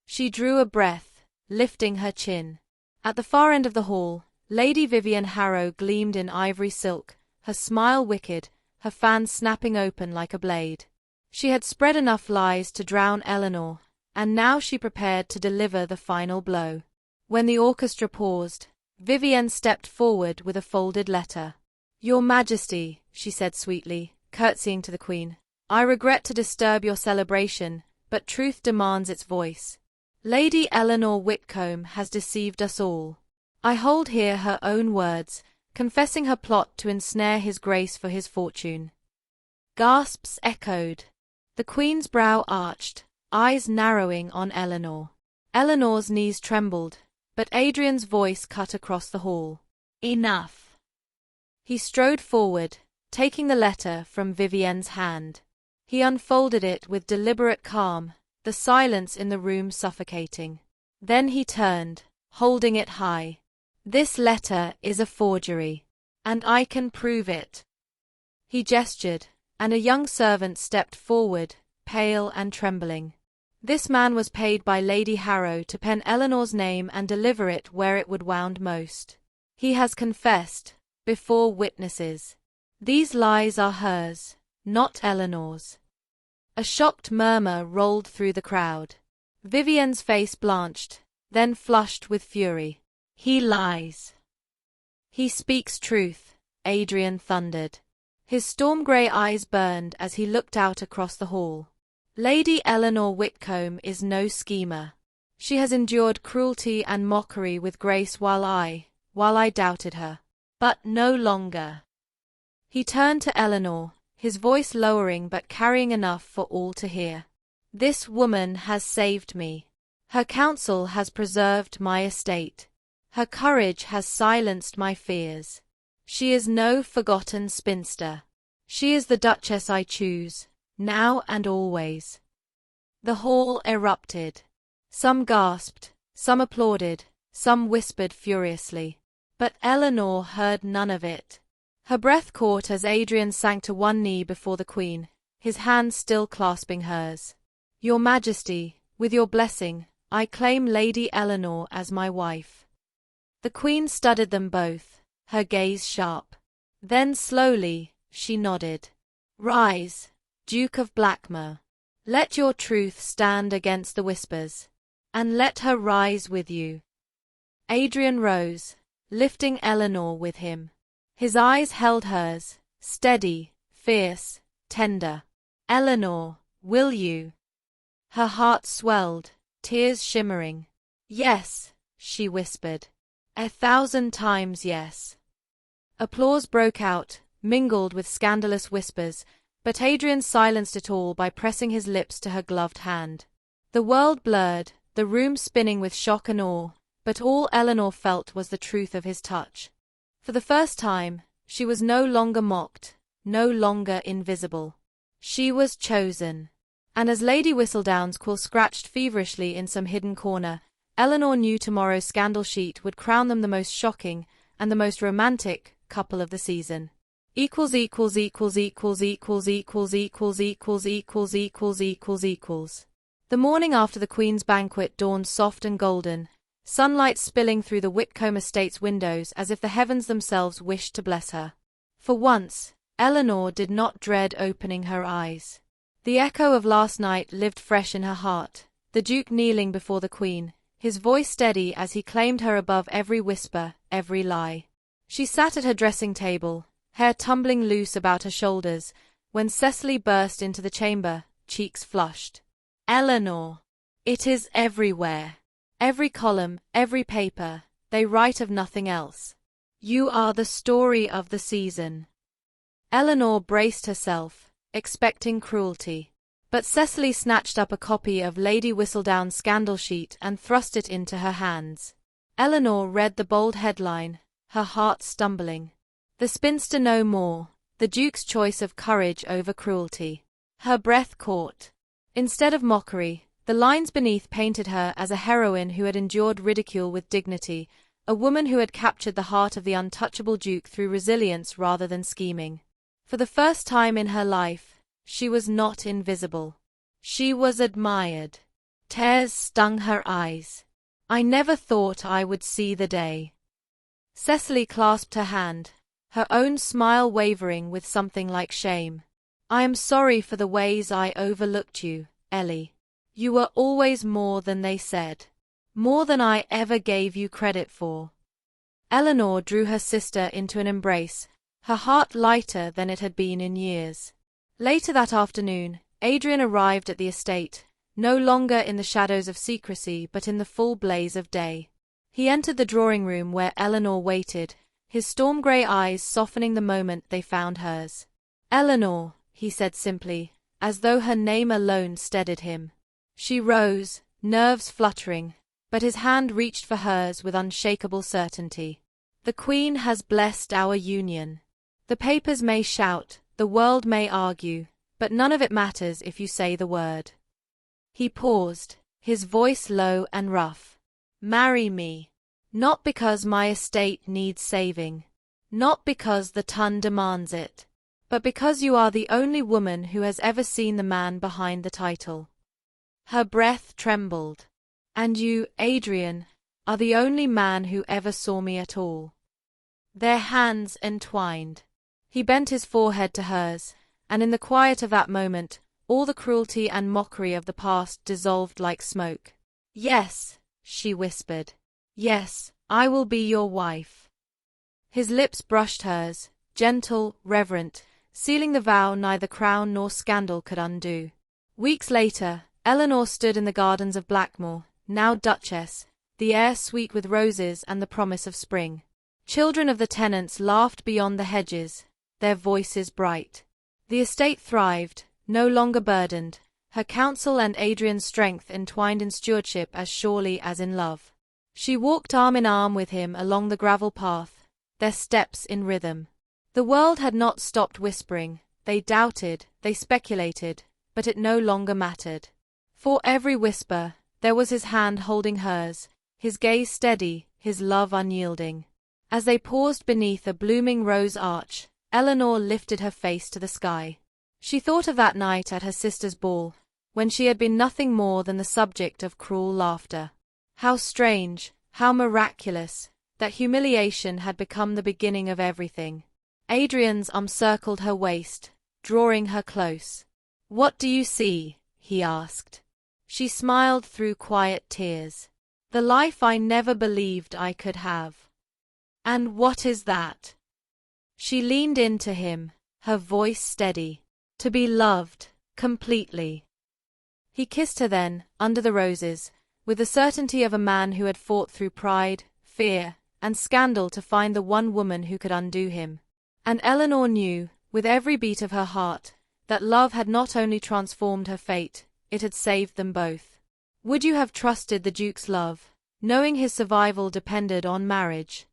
She drew a breath, lifting her chin. At the far end of the hall, Lady Vivienne Harrow gleamed in ivory silk, her smile wicked, her fan snapping open like a blade. She had spread enough lies to drown Eleanor, and now she prepared to deliver the final blow. When the orchestra paused, Vivienne stepped forward with a folded letter. Your Majesty, she said sweetly, curtsying to the Queen, I regret to disturb your celebration, but truth demands its voice. Lady Eleanor Whitcomb has deceived us all. I hold here her own words, confessing her plot to ensnare his grace for his fortune. Gasps echoed. The Queen's brow arched, eyes narrowing on Eleanor. Eleanor's knees trembled, but Adrian's voice cut across the hall. Enough. He strode forward, taking the letter from Vivienne's hand. He unfolded it with deliberate calm, the silence in the room suffocating. Then he turned, holding it high. This letter is a forgery, and I can prove it. He gestured, and a young servant stepped forward, pale and trembling. This man was paid by Lady Harrow to pen Eleanor's name and deliver it where it would wound most. He has confessed, before witnesses. These lies are hers, not Eleanor's. A shocked murmur rolled through the crowd. Vivienne's face blanched, then flushed with fury. He lies. He speaks truth, Adrian thundered. His storm-grey eyes burned as he looked out across the hall. Lady Eleanor Whitcomb is no schemer. She has endured cruelty and mockery with grace while I doubted her. But no longer. He turned to Eleanor, his voice lowering but carrying enough for all to hear. This woman has saved me. Her counsel has preserved my estate. Her courage has silenced my fears. She is no forgotten spinster. She is the Duchess I choose, now and always. The hall erupted. Some gasped, some applauded, some whispered furiously. But Eleanor heard none of it. Her breath caught as Adrian sank to one knee before the Queen, his hands still clasping hers. Your Majesty, with your blessing, I claim Lady Eleanor as my wife. The Queen studied them both, her gaze sharp. Then slowly, she nodded. Rise, Duke of Blackmer. Let your truth stand against the whispers, and let her rise with you. Adrian rose, lifting Eleanor with him. His eyes held hers, steady, fierce, tender. Eleanor, will you? Her heart swelled, tears shimmering. Yes, she whispered. 1,000 times yes. Applause broke out, mingled with scandalous whispers, but Adrian silenced it all by pressing his lips to her gloved hand. The world blurred, the room spinning with shock and awe, but all Eleanor felt was the truth of his touch. For the first time, she was no longer mocked, no longer invisible. She was chosen. And as Lady Whistledown's quill scratched feverishly in some hidden corner, Eleanor knew tomorrow's scandal sheet would crown them the most shocking and the most romantic couple of the season. Equals equals equals equals equals equals equals equals equals equals equals equals. The morning after the Queen's banquet dawned soft and golden, sunlight spilling through the Whitcomb estate's windows as if the heavens themselves wished to bless her. For once, Eleanor did not dread opening her eyes. The echo of last night lived fresh in her heart, the Duke kneeling before the Queen, his voice steady as he claimed her above every whisper, every lie. She sat at her dressing table, hair tumbling loose about her shoulders, when Cecily burst into the chamber, cheeks flushed. Eleanor! It is everywhere. Every column, every paper, they write of nothing else. You are the story of the season. Eleanor braced herself, expecting cruelty. But Cecily snatched up a copy of Lady Whistledown's scandal sheet and thrust it into her hands. Eleanor read the bold headline, her heart stumbling. The spinster no more, the Duke's choice of courage over cruelty. Her breath caught. Instead of mockery, the lines beneath painted her as a heroine who had endured ridicule with dignity, a woman who had captured the heart of the untouchable Duke through resilience rather than scheming. For the first time in her life, she was not invisible. She was admired. Tears stung her eyes. I never thought I would see the day. Cecily clasped her hand, her own smile wavering with something like shame. I am sorry for the ways I overlooked you, Ellie. You were always more than they said. More than I ever gave you credit for. Eleanor drew her sister into an embrace, her heart lighter than it had been in years. Later that afternoon, Adrian arrived at the estate, no longer in the shadows of secrecy but in the full blaze of day. He entered the drawing room where Eleanor waited, his storm-grey eyes softening the moment they found hers. "Eleanor," he said simply, as though her name alone steadied him. She rose, nerves fluttering, but his hand reached for hers with unshakable certainty. "The Queen has blessed our union. The papers may shout, the world may argue, but none of it matters if you say the word." He paused, his voice low and rough. "Marry me. Not because my estate needs saving. Not because the ton demands it. But because you are the only woman who has ever seen the man behind the title." Her breath trembled. "And you, Adrian, are the only man who ever saw me at all." Their hands entwined. He bent his forehead to hers, and in the quiet of that moment, all the cruelty and mockery of the past dissolved like smoke. "Yes," she whispered. "Yes, I will be your wife." His lips brushed hers, gentle, reverent, sealing the vow neither crown nor scandal could undo. Weeks later, Eleanor stood in the gardens of Blackmore, now Duchess, the air sweet with roses and the promise of spring. Children of the tenants laughed beyond the hedges, their voices bright. The estate thrived, no longer burdened, her counsel and Adrian's strength entwined in stewardship as surely as in love. She walked arm in arm with him along the gravel path, their steps in rhythm. The world had not stopped whispering, they doubted, they speculated, but it no longer mattered. For every whisper, there was his hand holding hers, his gaze steady, his love unyielding. As they paused beneath a blooming rose arch, Eleanor lifted her face to the sky. She thought of that night at her sister's ball, when she had been nothing more than the subject of cruel laughter. How strange, how miraculous, that humiliation had become the beginning of everything. Adrian's arm circled her waist, drawing her close. "What do you see?" he asked. She smiled through quiet tears. "The life I never believed I could have." "And what is that?" She leaned into him, her voice steady. "To be loved, completely." He kissed her then, under the roses, with the certainty of a man who had fought through pride, fear, and scandal to find the one woman who could undo him. And Eleanor knew, with every beat of her heart, that love had not only transformed her fate, it had saved them both. Would you have trusted the Duke's love, knowing his survival depended on marriage?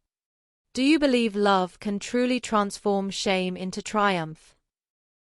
Do you believe love can truly transform shame into triumph?